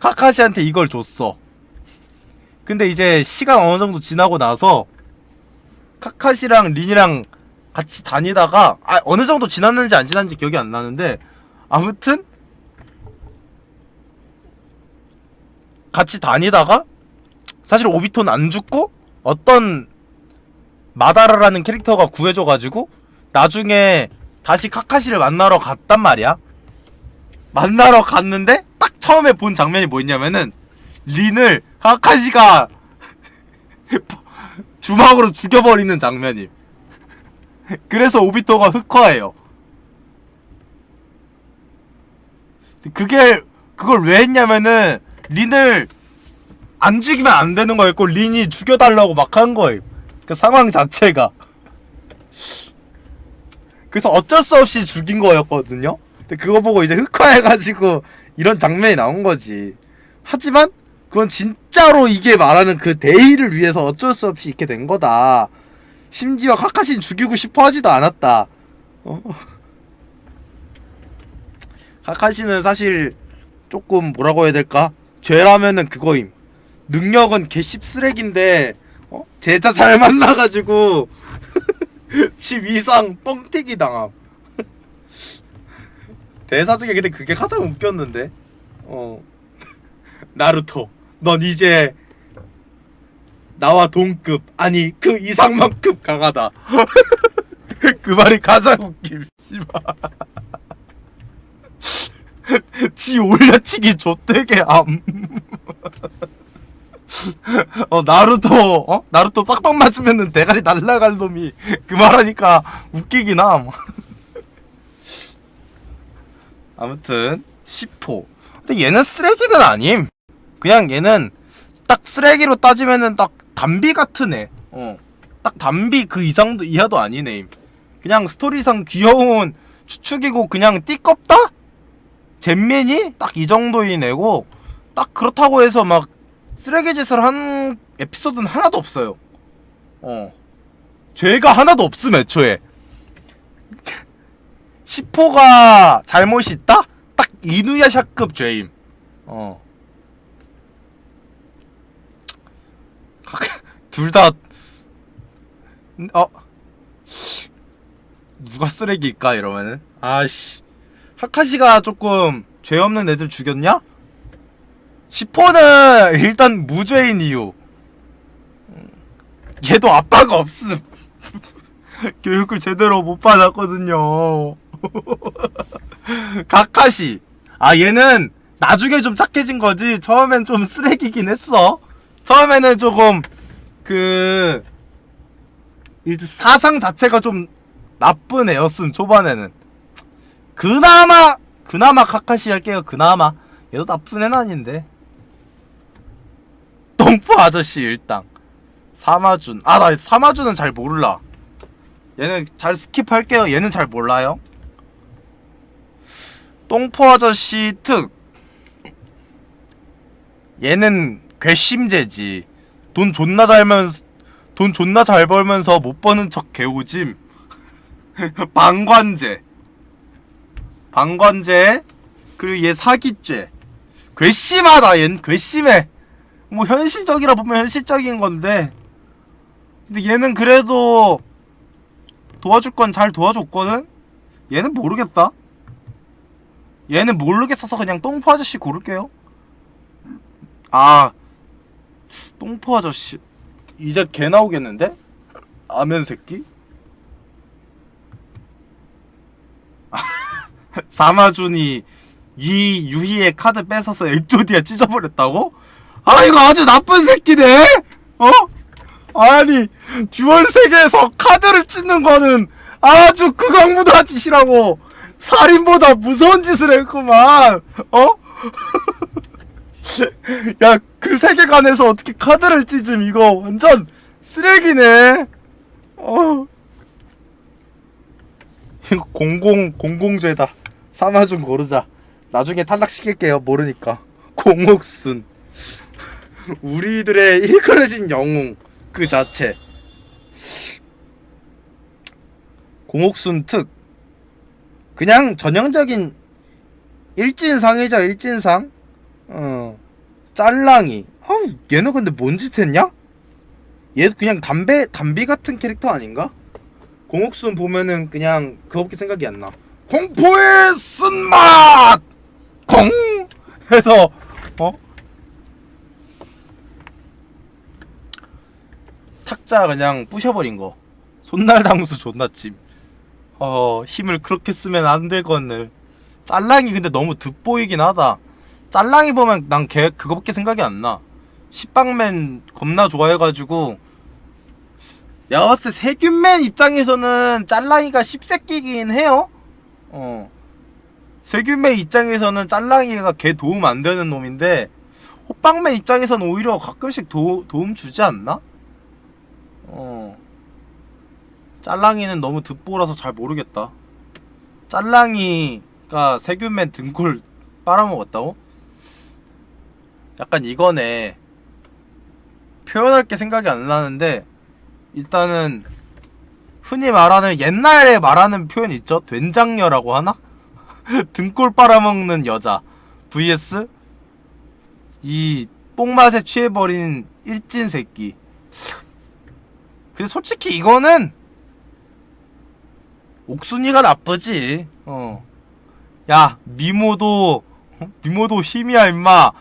카카시한테 이걸 줬어. 근데 이제 시간 어느 정도 지나고 나서 카카시랑 린이랑 같이 다니다가, 어느 정도 지났는지 안 지났는지 기억이 안 나는데, 아무튼 같이 다니다가 사실 오비토는 안 죽고 어떤 마다라라는 캐릭터가 구해줘가지고 나중에 다시 카카시를 만나러 갔단 말이야. 만나러 갔는데 딱 처음에 본 장면이 뭐였냐면은, 린을 카카시가 주먹으로 죽여버리는 장면임. 그래서 오비토가 흑화해요. 그걸 왜 했냐면은, 린을 안 죽이면 안 되는 거였고, 린이 죽여달라고 막 한 거예요. 그 상황 자체가. 그래서 어쩔 수 없이 죽인 거였거든요. 근데 그거 보고 이제 흑화해가지고 이런 장면이 나온 거지. 하지만 그건 진짜로 이게 말하는 그 대의를 위해서 어쩔 수 없이 있게 된 거다. 심지어 카카시는 죽이고 싶어 하지도 않았다. 카카시는 사실 조금 뭐라고 해야 될까? 죄라면은 그거임. 능력은 개 씹쓰레기인데 제자 잘 만나가지고 집 이상 뻥튀기 당함. 대사 중에 근데 그게 가장 웃겼는데, 나루토 넌 이제 나와 동급, 아니 그 이상만큼 강하다. 그 말이 가장 웃김. 씨발. 지 올려치기 좆되게 암. 나루토 빡빡 맞으면은 대가리 날라갈 놈이 그 말하니까 웃기긴 함. 아무튼 10호. 근데 얘는 쓰레기는 아님. 그냥 얘는 딱 쓰레기로 따지면은 딱 담비 같은 애. 딱 담비 그 이상도 이하도 아니네. 그냥 스토리상 귀여운 추축이고 그냥 띠껍다? 잼민이 딱 이 정도인 애고, 딱 그렇다고 해서 막 쓰레기 짓을 한 에피소드는 하나도 없어요. 죄가 하나도 없음 애초에. 10호가 잘못이 있다? 딱 이누야샤급 죄임. 둘 다 누가 쓰레기일까 이러면은 아씨 하카시가 조금 죄 없는 애들 죽였냐? 10호는 일단 무죄인 이유. 얘도 아빠가 없음. 교육을 제대로 못 받았거든요. 카카시. 얘는 나중에 좀 착해진 거지. 처음엔 좀 쓰레기긴 했어. 처음에는 조금 사상 자체가 좀 나쁜 애였음. 초반에는 그나마 카카시 할게요. 그나마 얘도 나쁜 애는 아닌데. 똥푸 아저씨 일당 사마준. 나 사마준은 잘 몰라. 얘는 잘 스킵할게요. 얘는 잘 몰라요. 똥포 아저씨 특. 얘는 괘씸죄지. 돈 존나 잘 벌면서 못 버는 척 개오짐. 방관죄. 그리고 얘 사기죄. 괘씸하다. 얘는 괘씸해. 뭐 현실적이라 보면 현실적인 건데, 근데 얘는 그래도 도와줄 건 잘 도와줬거든? 얘는 모르겠다. 얘는 모르겠어서 그냥 똥포 아저씨 고를게요. 똥포 아저씨 이제 개 나오겠는데? 아면 새끼? 사마준이 이 유희의 카드 뺏어서 엑조디아 찢어버렸다고? 이거 아주 나쁜 새끼네? 아니 듀얼 세계에서 카드를 찢는 거는 아주 극악무도한 짓이라고. 살인보다 무서운 짓을 했구만. 야, 그 세계관에서 어떻게 카드를 찢음. 이거 완전 쓰레기네. 이거 공공죄다. 사마준 고르자. 나중에 탈락시킬게요. 모르니까. 공옥순. 우리들의 일그러진 영웅 그 자체. 공옥순 특. 그냥 전형적인 일진상이죠. 일진상. 짤랑이. 얘는 근데 뭔 짓 했냐? 얘도 그냥 담비 같은 캐릭터 아닌가? 공옥순 보면은 그냥 그거밖에 생각이 안 나. 공포의 쓴맛! 공! 해서 탁자 그냥 부셔버린 거. 손날 당수 존나 찜. 힘을 그렇게 쓰면 안 되거늘. 짤랑이 근데 너무 득보이긴 하다. 짤랑이 보면 난 걔 그거밖에 생각이 안 나. 십방맨 겁나 좋아해가지고. 내가 봤을 때 세균맨 입장에서는 짤랑이가 씹새끼긴 해요. 세균맨 입장에서는 짤랑이가 걔 도움 안 되는 놈인데, 호빵맨 입장에서는 오히려 가끔씩 도움 주지 않나? 짤랑이는 너무 득보라서 잘 모르겠다. 짤랑이가 세균맨 등골 빨아먹었다고? 약간 이거네. 표현할 게 생각이 안 나는데, 일단은 흔히 말하는 옛날에 말하는 표현 있죠? 된장녀라고 하나? 등골 빨아먹는 여자 vs 이 뽕맛에 취해버린 일진 새끼. 근데 솔직히 이거는 옥순이가 나쁘지. 야, 미모도 힘이야 임마.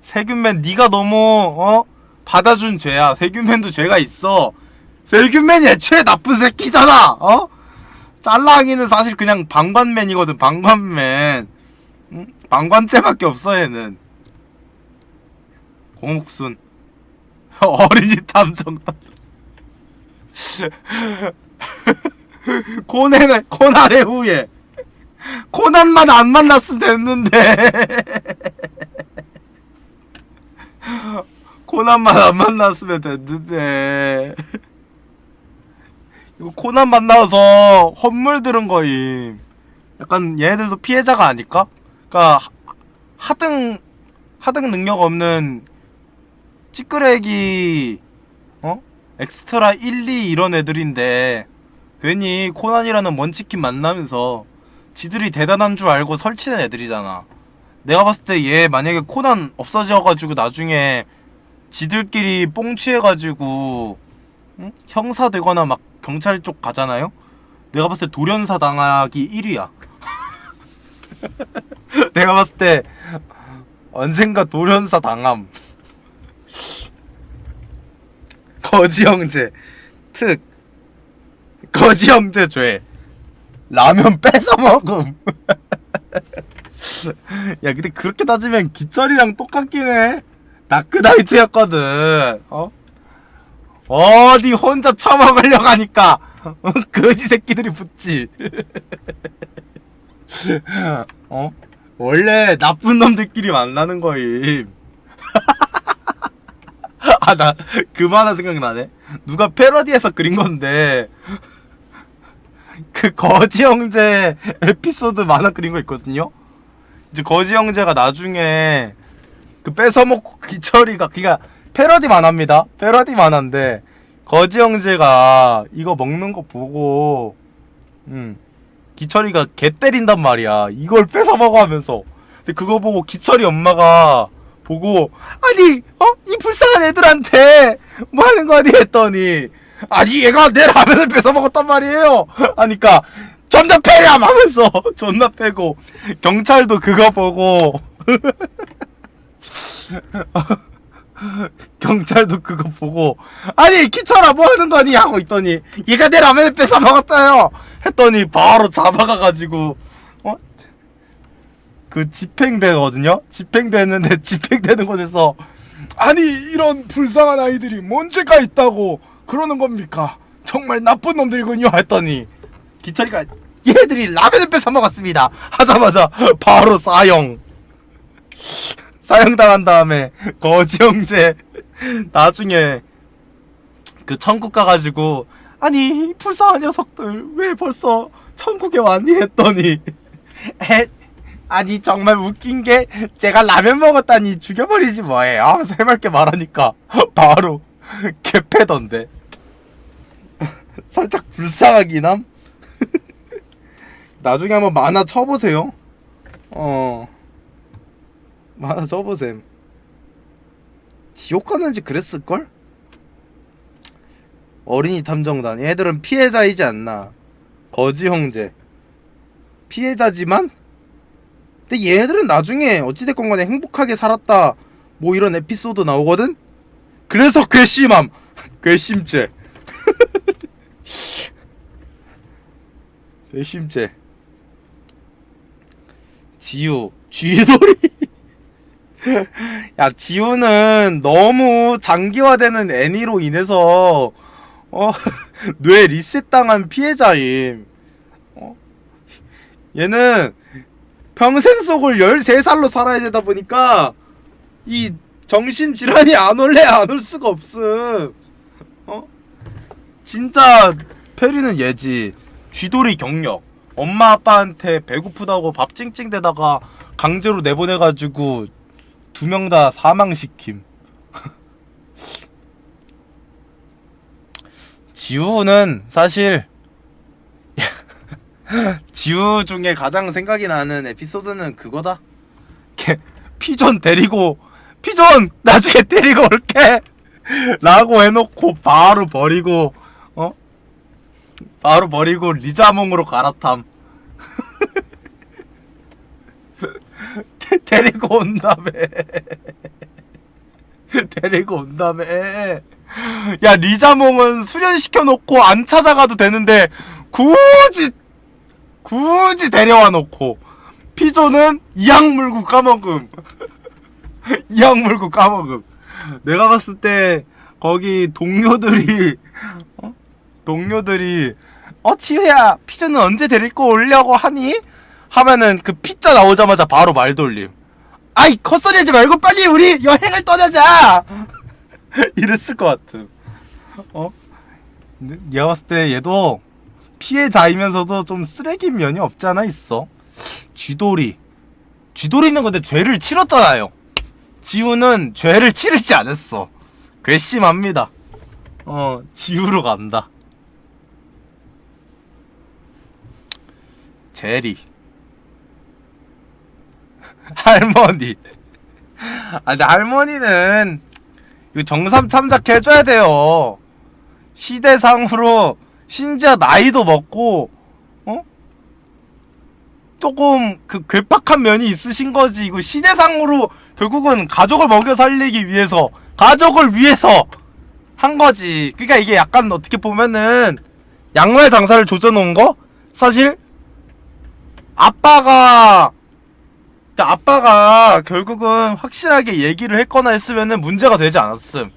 세균맨 니가 너무 받아준 죄야. 세균맨도 죄가 있어. 세균맨이 애초에 나쁜 새끼잖아. 짤랑이는 사실 그냥 방관맨이거든. 방관맨. 방관죄밖에 없어 얘는. 공옥순. 어린이 탐정단. 코난의 후예. 코난만 안 만났으면 됐는데. 코난만 안 만났으면 됐는데. 이거 코난 만나서 헛물 들은 거임. 약간 얘네들도 피해자가 아닐까? 그니까 하등 능력 없는 찌끄레기 엑스트라 1, 2 이런 애들인데 괜히 코난이라는 먼치킨 만나면서 지들이 대단한 줄 알고 설치는 애들이잖아. 내가 봤을 때 얘 만약에 코난 없어져가지고 나중에 지들끼리 뽕 취해가지고 형사 되거나 막 경찰 쪽 가잖아요? 내가 봤을 때 돌연사 당하기 1위야. 내가 봤을 때 언젠가 돌연사 당함. 거지 형제 특 거지 형제 죄 라면 뺏어 먹음. 야 근데 그렇게 따지면 기철이랑 똑같긴 해. 다크나이트였거든. 어디 혼자 처먹으려고 하니까 거지 새끼들이 붙지. 원래 나쁜 놈들끼리 만나는 거임. 아, 나 그 만화 생각나네. 누가 패러디해서 그린 건데 그 거지 형제 에피소드 만화 그린 거 있거든요. 이제 거지 형제가 나중에 그 뺏어먹고 기철이가 그니까 패러디 만화입니다. 패러디 만화인데 거지 형제가 이거 먹는 거 보고 기철이가 개 때린단 말이야. 이걸 뺏어먹어 하면서. 근데 그거 보고 기철이 엄마가 보고 아니 이 불쌍한 애들한테 뭐 하는 거니 했더니 아니 얘가 내 라면을 뺏어먹었단 말이에요 하니까 존나 패렴 하면서 존나 패고 경찰도 그거 보고 경찰도 그거 보고 아니 기철아 뭐 하는 거니 하고 있더니 얘가 내 라면을 뺏어먹었다요 했더니 바로 잡아가가지고 그 집행되거든요. 집행되는데 집행되는 곳에서 아니 이런 불쌍한 아이들이 뭔 죄가 있다고 그러는 겁니까? 정말 나쁜 놈들이군요 했더니 기철이가 얘들이 라면을 뺏어 먹었습니다 하자마자 바로 사형 당한 다음에 거지 형제 나중에 그 천국 가가지고 아니 불쌍한 녀석들 왜 벌써 천국에 왔니 했더니 아니 정말 웃긴게 제가 라면 먹었다니 죽여버리지 뭐예요 하면서 해맑게 말하니까 바로 개패던데. 살짝 불쌍하긴 함. 나중에 한번 만화 쳐보세요. 만화 쳐보셈. 지옥 가는지 그랬을걸? 어린이 탐정단 얘들은 피해자이지 않나. 거지 형제 피해자지만 근데 얘네들은 나중에 어찌됐건 간에 행복하게 살았다 뭐 이런 에피소드 나오거든? 그래서 괘씸함. 괘씸죄. 괘씸죄. 지우 쥐돌이. 야 지우는 너무 장기화되는 애니로 인해서 뇌 리셋당한 피해자임. 얘는 평생 속을 13살로 살아야 되다 보니까 이 정신질환이 안 올래 안 올 수가 없음. 진짜 페리는 얘지. 쥐돌이 경력. 엄마 아빠한테 배고프다고 밥 찡찡대다가 강제로 내보내가지고 2명 다 사망시킴. 지우는 사실 지우 중에 가장 생각이 나는 에피소드는 그거다. 피존 데리고 피존 나중에 데리고 올게 라고 해놓고 바로 버리고 바로 버리고 리자몽으로 갈아탐. 데리고 온 다음에 데리고 온 다음에 야 리자몽은 수련시켜놓고 안 찾아가도 되는데 굳이 데려와 놓고 피존은 이악 물고 까먹음. 이악 물고 까먹음. 내가 봤을 때 거기 동료들이 지우야 피존은 언제 데리고 오려고 하니? 하면은 그 피자 나오자마자 바로 말 돌림. 아이 헛소리 하지 말고 빨리 우리 여행을 떠나자. 이랬을 것 같음. 내가 봤을 때 얘도 피해자이면서도 좀 쓰레기인 면이 없지 않아 있어. 쥐돌이는 근데 죄를 치렀잖아요. 지우는 죄를 치르지 않았어. 괘씸합니다. 지우러 간다. 제리. 할머니. 근데 할머니는 이거 정상 참작해줘야 돼요. 시대상으로 심지어 나이도 먹고 조금 괴팍한 면이 있으신 거지. 이거 시대상으로 결국은 가족을 먹여 살리기 위해서, 가족을 위해서 한 거지. 그러니까 이게 약간 어떻게 보면은 양말 장사를 조져놓은 거? 사실 아빠가 결국은 확실하게 얘기를 했거나 했으면은 문제가 되지 않았음.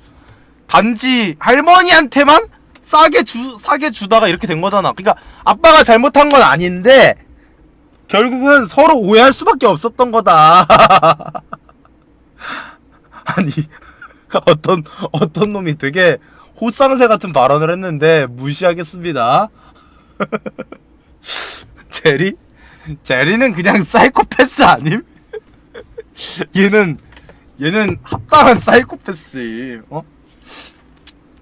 단지 할머니한테만 싸게 주다가 이렇게 된 거잖아. 그러니까 아빠가 잘못한 건 아닌데 결국은 서로 오해할 수밖에 없었던 거다. 아니 어떤 놈이 되게 호쌍새 같은 발언을 했는데 무시하겠습니다. 제리는 그냥 사이코패스 아님? 얘는 합당한 사이코패스임.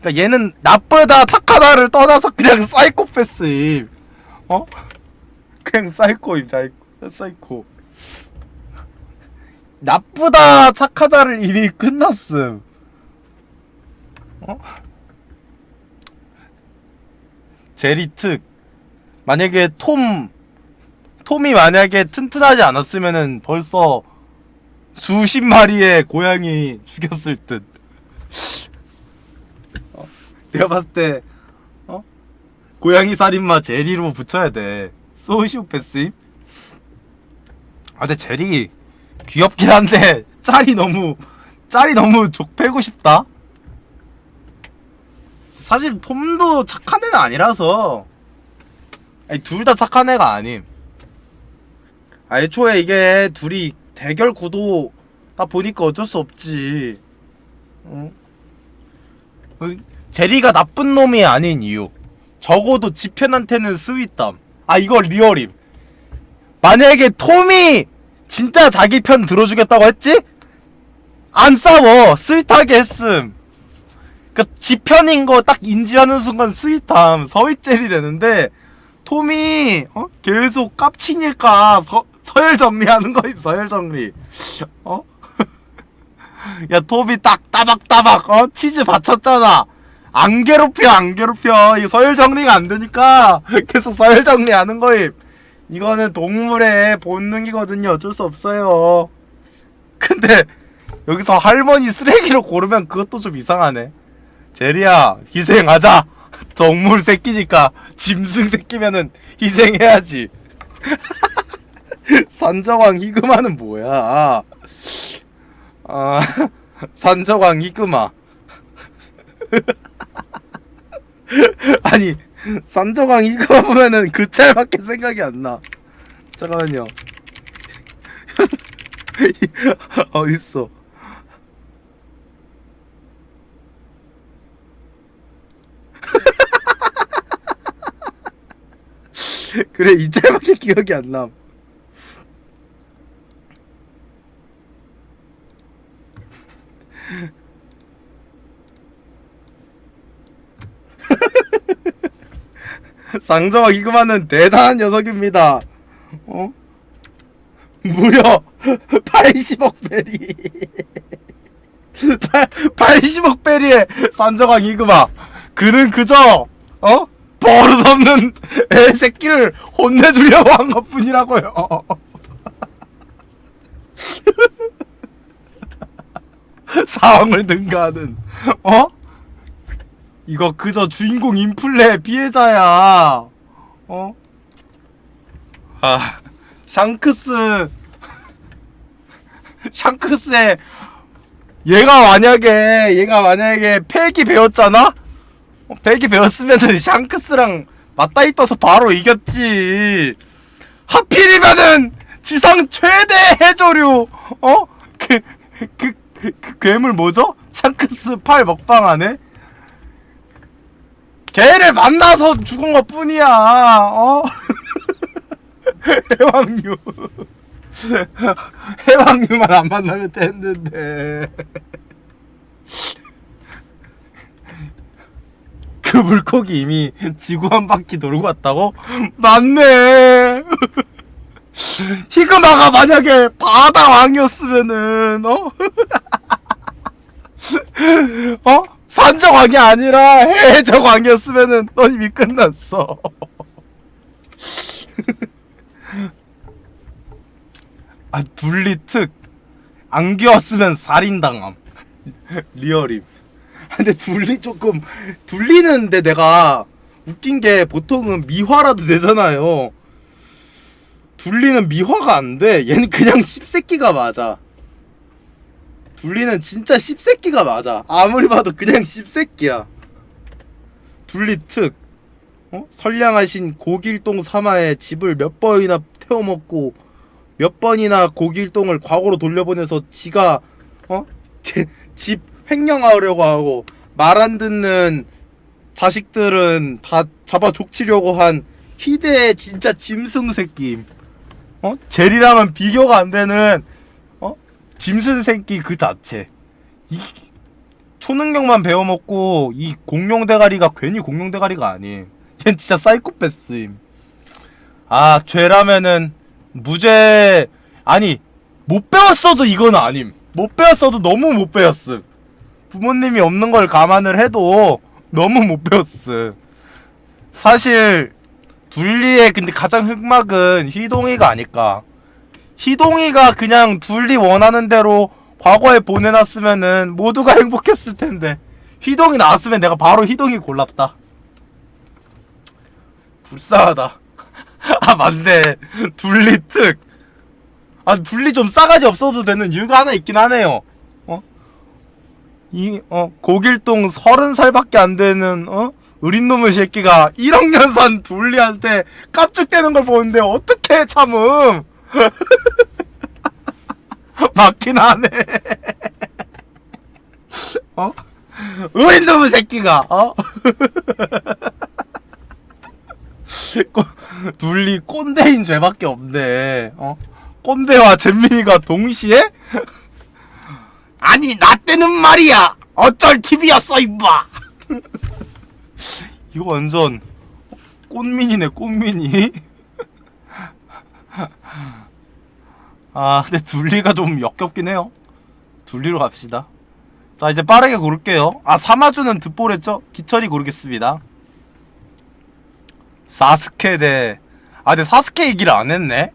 그러니까 얘는 나쁘다 착하다를 떠나서 그냥 사이코패스임. 그냥 사이코임. 사이코. 나쁘다 착하다를 이미 끝났음. 제리 특. 만약에 톰이 만약에 튼튼하지 않았으면은 벌써 수십 마리의 고양이 죽였을 듯. 내가 봤을 때 고양이 살인마 제리로 붙여야 돼. 소시오패스임? 근데 제리 귀엽긴 한데 짤이 너무 족패고 싶다. 사실 톰도 착한 애는 아니라서. 아니 둘 다 착한 애가 아님. 애초에 이게 둘이 대결 구도다 보니까 어쩔 수 없지. 제리가 나쁜 놈이 아닌 이유, 적어도 지편한테는 스윗함. 이거 리얼임. 만약에 톰이 진짜 자기 편 들어주겠다고 했지? 안 싸워. 스윗하게 했음. 지편인 거 딱 인지하는 순간 스윗함. 서윗젤이 되는데 톰이 계속 깝치니까 서열 정리하는 거임. 서열 정리. 야 톰이 딱 따박따박 치즈 받쳤잖아. 안 괴롭혀. 이 서열 정리가 안 되니까 계속 서열 정리하는 거임. 이거는 동물의 본능이거든요. 어쩔 수 없어요. 근데 여기서 할머니 쓰레기로 고르면 그것도 좀 이상하네. 제리야 희생하자. 동물 새끼니까 짐승 새끼면은 희생해야지. 산저왕 히그마는 뭐야? 산저왕 히그마. 아니 산저왕 히그마 보면은 그 짤밖에 생각이 안 나. 잠깐만요. 어딨어? 그래 이 짤밖에 기억이 안 남. 상저와 이그마는 대단한 녀석입니다. 무려 80억 베리. 80억 베리의 산저강 이그마. 그는 그저 버릇없는 애새끼를 혼내주려고 한 것뿐이라고요. 상황을 능가하는 이거 그저 주인공 인플레 피해자야. 샹크스의 얘가 만약에 패기 배웠잖아? 패기 배웠으면은 샹크스랑 맞다 있어서 바로 이겼지. 하필이면은 지상 최대 해조류 그 괴물 뭐죠? 샹크스 팔 먹방하네? 걔를 만나서 죽은 것 뿐이야. 해왕류. 해왕류만 안 만나면 됐는데. 그 물고기 이미 지구 한 바퀴 돌고 왔다고? 맞네. 히그마가 만약에 바다 왕이었으면은 산적 왕이 아니라 해적 왕이었으면은 넌 이미 끝났어. 아, 둘리 특 안 귀웠으면 살인당함. 리얼임. 근데 둘리는데 내가 웃긴 게 보통은 미화라도 되잖아요. 둘리는 미화가 안 돼. 얘는 그냥 씹새끼가 맞아. 둘리는 진짜 씹새끼가 맞아. 아무리 봐도 그냥 씹새끼야. 둘리 특 선량하신 고길동 사마에 집을 몇 번이나 태워먹고 몇 번이나 고길동을 과거로 돌려보내서 지가 집 횡령하려고 하고 말 안 듣는 자식들은 다 잡아 족치려고 한 희대의 진짜 짐승 새끼임. 젤이랑은 비교가 안 되는 짐승 새끼 그 자체. 이 초능력만 배워먹고 이 공룡 대가리가 괜히 공룡 대가리가 아님. 얜 진짜 사이코패스임. 아, 죄라면은 무죄. 아니, 못 배웠어도 이건 아님. 못 배웠어도 너무 못 배웠음. 부모님이 없는 걸 감안을 해도 너무 못 배웠음. 사실 둘리의 근데 가장 흑막은 희동이가 아닐까. 희동이가 그냥 둘리 원하는 대로 과거에 보내놨으면은 모두가 행복했을 텐데. 희동이 나왔으면 내가 바로 희동이 골랐다. 불쌍하다. 아, 맞네. 둘리 특. 아, 둘리 좀 싸가지 없어도 되는 이유가 하나 있긴 하네요. 고길동 30살밖에 안 되는, 어린 놈의 새끼가 1억 년 산 둘리한테 깝죽대는 걸 보는데 어떻게 참음? 맞긴 하네. 어린 놈의 새끼가, 둘리 꼰대인 죄밖에 없네. 꼰대와 잼민이가 동시에? 아니, 나 때는 말이야. 어쩔 TV였어, 임마. 이거 완전 꽃민이네, 꽃민이. 아, 근데 둘리가 좀 역겹긴 해요. 둘리로 갑시다. 자, 이제 빠르게 고를게요. 아, 사마주는 득보랬죠? 기철이 고르겠습니다. 사스케 대... 아, 근데 사스케 얘기를 안 했네?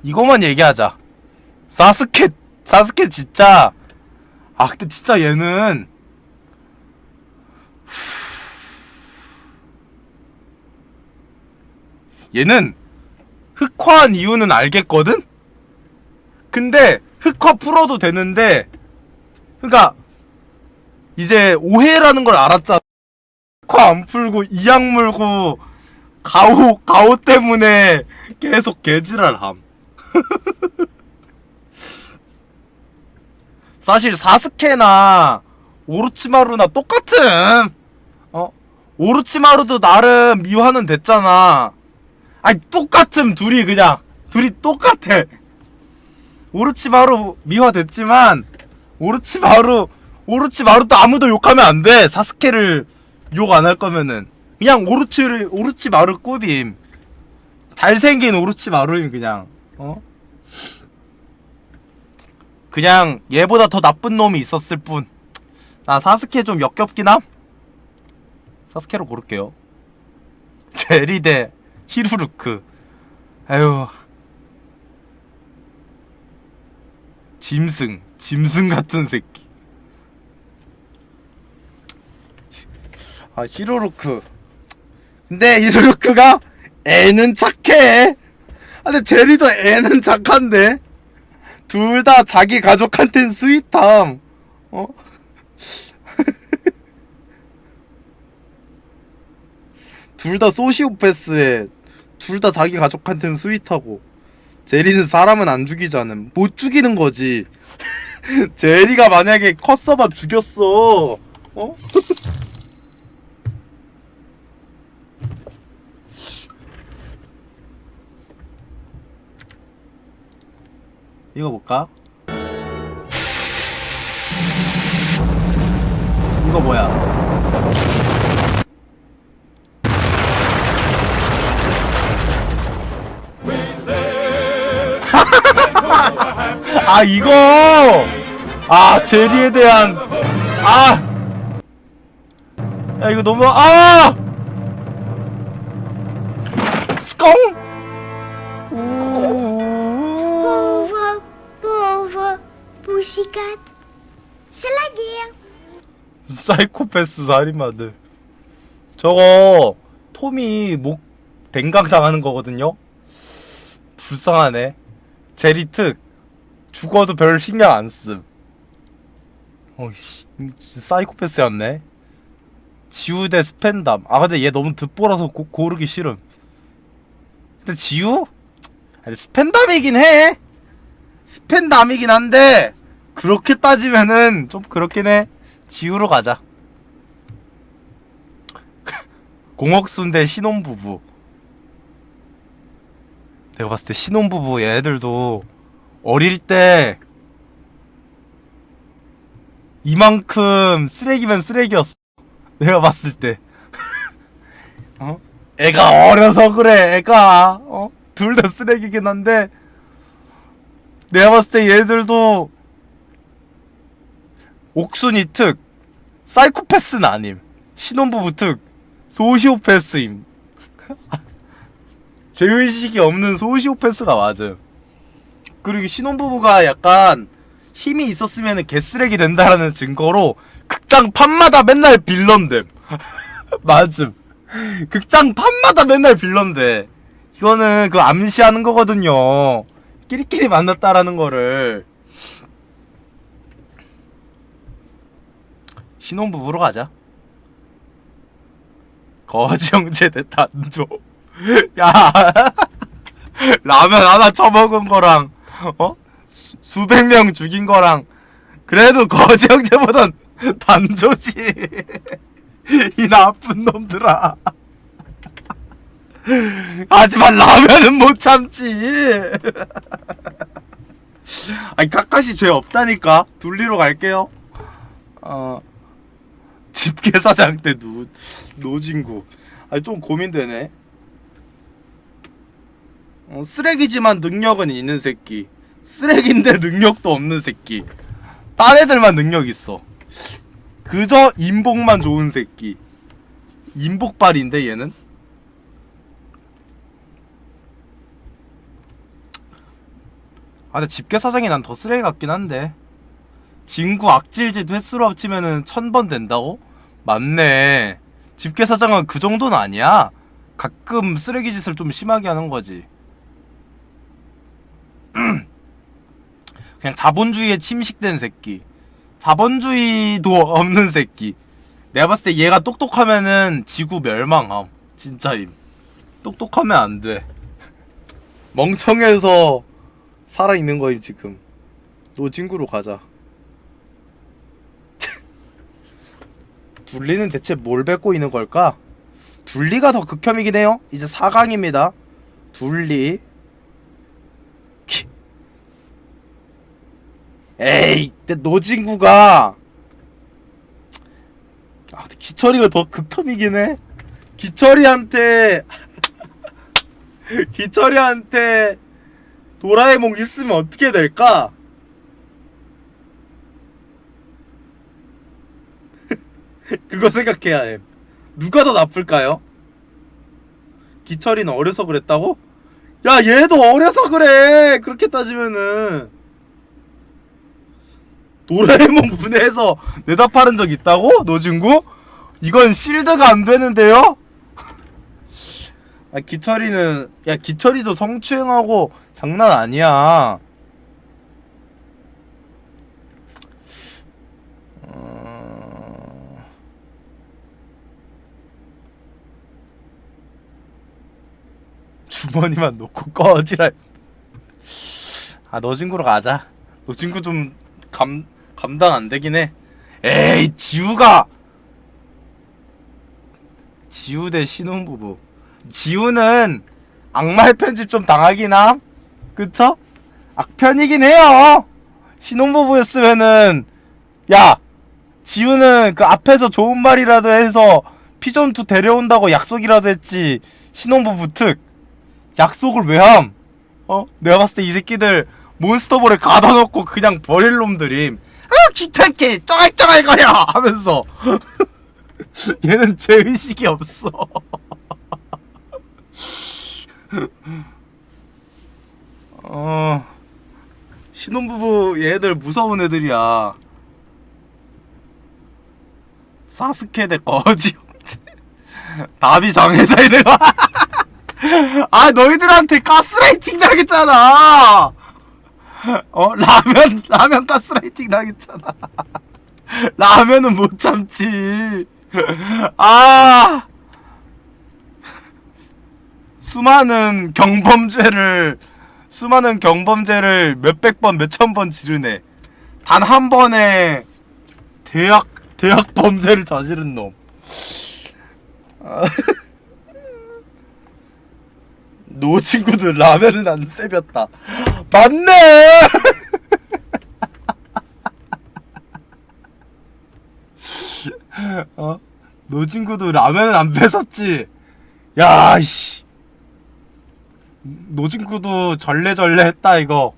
이거만 얘기하자. 사스케 진짜... 아, 근데 진짜 얘는 흑화한 이유는 알겠거든? 근데 흑화 풀어도 되는데, 그니까 이제 오해라는 걸 알았잖아. 흑화 안 풀고 이악 물고 가오 때문에 계속 개지랄함. 사실 사스케나 오로치마루나 똑같음. 오로치마루도 나름 미화는 됐잖아. 아니, 똑같음. 둘이 똑같아. 오로치마루 미화 됐지만 오로치마루도 아무도 욕하면 안 돼. 사스케를 욕 안 할 거면은 그냥 오로치마루 꿀임. 잘생긴 오로치마루임. 그냥 얘보다 더 나쁜 놈이 있었을 뿐. 나 사스케 좀 역겹긴 함. 사스케로 고를게요. 제리 대 히루루크. 아유, 짐승 같은 새끼. 아, 히루루크. 근데 히루루크가 애는 착해. 아, 근데 제리도 애는 착한데 둘 다 자기 가족한텐 스윗함. 둘 다 소시오패스에 둘 다 자기 가족한텐 스윗하고 제리는 사람은 안 죽이자는 못 죽이는 거지. 제리가 만약에 컷서봐 죽였어. 읽어볼까? 이거 뭐야? 아 이거! 아 제리에 대한 야 이거 너무 스컹! Pauvre, pauvre pussycat. C'est la guerre. 사이코패스 살인마들. 저거 톰이 목 댕강 당하는 거거든요. 불쌍하네. 제리 특 죽어도 별 신경 안 씀. 어이씨, 사이코패스였네. 지우 대 스펜담. 아 근데 얘 너무 듣보라서 고르기 싫음. 근데 지우? 아니 스펜담이긴 해. 스펜담이긴 한데 그렇게 따지면은 좀 그렇긴 해. 지우로 가자. 공억순 대 신혼부부. 내가 봤을 때 신혼부부 얘네들도 어릴 때 이만큼 쓰레기면 쓰레기였어. 내가 봤을 때. 애가 어려서 그래. 애가 둘 다 쓰레기긴 한데 내가 봤을 때 얘들도 옥순이 특 사이코패스는 아님. 신혼부부 특 소시오패스임. 죄의식이 없는 소시오패스가 맞음. 그리고 신혼부부가 약간 힘이 있었으면 개쓰레기 된다라는 증거로 극장 판마다 맨날 빌런됨. 맞음. 극장 판마다 맨날 빌런돼. 이거는 그 암시하는 거거든요. 끼리끼리 만났다라는 거를. 신혼부부로 가자. 거지 형제 대 단조. 야 라면 하나 처먹은 거랑 수백 명 죽인 거랑 그래도 거지 형제보단 단조지. 이 나쁜 놈들아. 하지만 라면은 못 참지. 아니 카카시 죄 없다니까. 둘리로 갈게요. 집게사장 때 노진구. 아니 좀 고민되네. 쓰레기지만 능력은 있는 새끼. 쓰레기인데 능력도 없는 새끼. 딴 애들만 능력 있어. 그저 인복만 좋은 새끼. 인복발인데 얘는? 근데 집게사장이 난 더 쓰레기 같긴 한데. 진구 악질짓 횟수로 합치면은 1000번 된다고? 맞네. 집게사장은 그 정도는 아니야. 가끔 쓰레기 짓을 좀 심하게 하는 거지. 그냥 자본주의에 침식된 새끼. 자본주의도 없는 새끼. 내가 봤을 때 얘가 똑똑하면은 지구 멸망함. 진짜임. 똑똑하면 안 돼. 멍청해서 살아있는 거임 지금. 노진구로 가자. 둘리는 대체 뭘 뱉고 있는 걸까? 둘리가 더 극혐이긴 해요. 이제 4강입니다. 둘리. 에이, 근데 노진구가 기철이가 더 극혐이긴 해. 기철이한테 도라에몽 있으면 어떻게 될까? 그거 생각해야 해. 누가 더 나쁠까요? 기철이는 어려서 그랬다고? 야 얘도 어려서 그래. 그렇게 따지면은 도라에몽 분해해서 내답하는 적 있다고? 노진구? 이건 실드가 안 되는데요? 기철이는 야 기철이도 성추행하고 장난 아니야. 주머니만 놓고 꺼지라. 노진구로 가자. 노진구 좀 감당 안 되긴 해. 에이 지우 대 신혼부부. 지우는 악마의 편집 좀 당하긴 함. 그쵸? 악편이긴 해요. 신혼부부였으면은 야 지우는 그 앞에서 좋은 말이라도 해서 피존2 데려온다고 약속이라도 했지. 신혼부부 특 약속을 왜 함? 내가 봤을 때 이 새끼들 몬스터볼에 가둬놓고 그냥 버릴 놈들임. 귀찮게 쩌갈쩌갈거려 하면서 얘는 죄의식이 없어. 신혼부부 얘들 무서운 애들이야. 사스케 대 거지 형제. 답이 정해져 있는 거야. 아 너희들한테 가스라이팅 당했잖아. 라면 가스라이팅 당했잖아. 라면은 못 참지. 아 수많은 경범죄를 몇백 번 몇천 번 지르네. 단 한 번에 대학 범죄를 저지른 놈. 노 친구들 라면은 안 세볐다. 맞네. 노 친구도 라면은 안 뺏었지. 야 씨. 노 친구도 절레절레 했다 이거.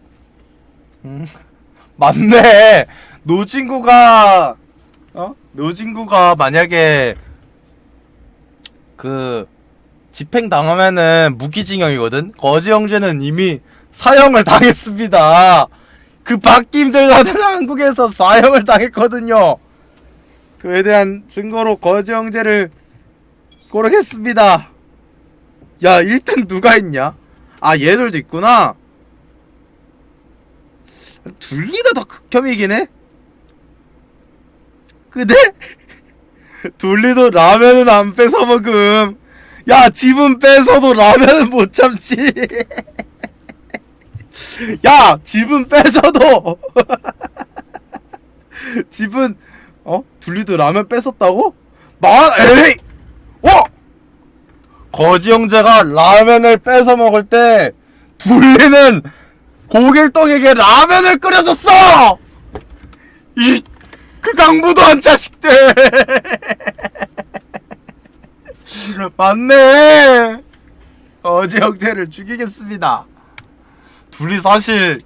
맞네. 노 친구가 만약에 그 집행 당하면은 무기징역이거든. 거지 형제는 이미 사형을 당했습니다. 그 받기 힘들다는 한국에서 사형을 당했거든요. 그에 대한 증거로 거지 형제를 고르겠습니다. 야 1등 누가 있냐? 아 얘들도 있구나. 둘리가 더 극혐이긴 해. 근데 둘리도 라면은 안 뺏어 먹음. 야 집은 뺏어도 라면은 못 참지. 야 집은 뺏어도 집은 둘리도 라면 뺏었다고? 에이! 거지 형제가 라면을 뺏어 먹을 때 둘리는 고길동에게 라면을 끓여줬어. 그 강부도한 자식들. 맞네. 거지 형제를 죽이겠습니다. 둘이 사실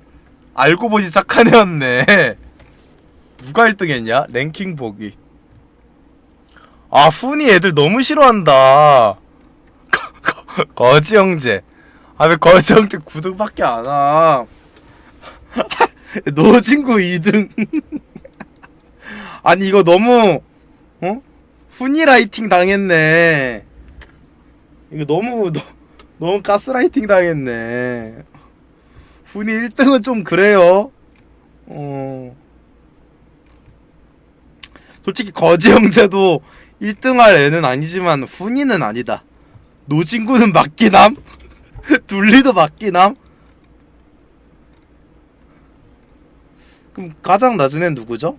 알고 보니 착한 애였네. 누가 1등 했냐? 랭킹 보기. 아 훈이 애들 너무 싫어한다. 거지 형제. 아 왜 거지 형제 9등밖에 안 함? 노진구 2등. 아니 이거 너무 훈이 라이팅 당했네. 이거 너무 가스라이팅 당했네. 훈이 1등은 좀 그래요. 솔직히 거지 형제도 1등 할 애는 아니지만 훈이는 아니다. 노진구는 맞긴 함. 둘리도 맞긴 함. 그럼 가장 낮은 애는 누구죠?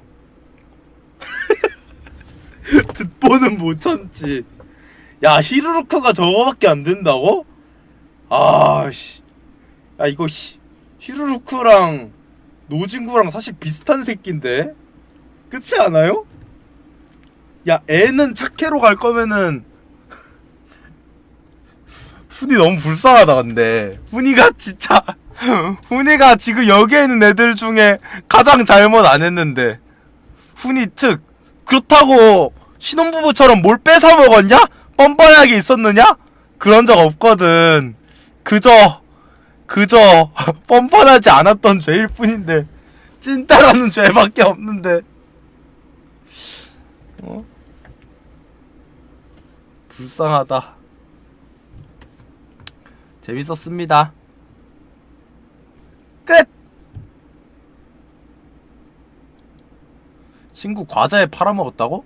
듣보는 못 참지. 야 히루루크가 저거밖에 안 된다고? 아씨. 야 이거 히루루크랑 노진구랑 사실 비슷한 새끼인데? 그렇지 않아요? 야 애는 착해로 갈 거면은 훈이 너무 불쌍하다. 근데 훈이가 진짜 훈이가 지금 여기에 있는 애들 중에 가장 잘못 안 했는데 훈이 특 그렇다고 신혼부부처럼 뭘 뺏어 먹었냐? 뻔뻔하게 있었느냐? 그런 적 없거든. 그저 뻔뻔하지 않았던 죄일 뿐인데 찐따라는 죄밖에 없는데 불쌍하다. 재밌었습니다. 끝! 친구 과자에 팔아먹었다고?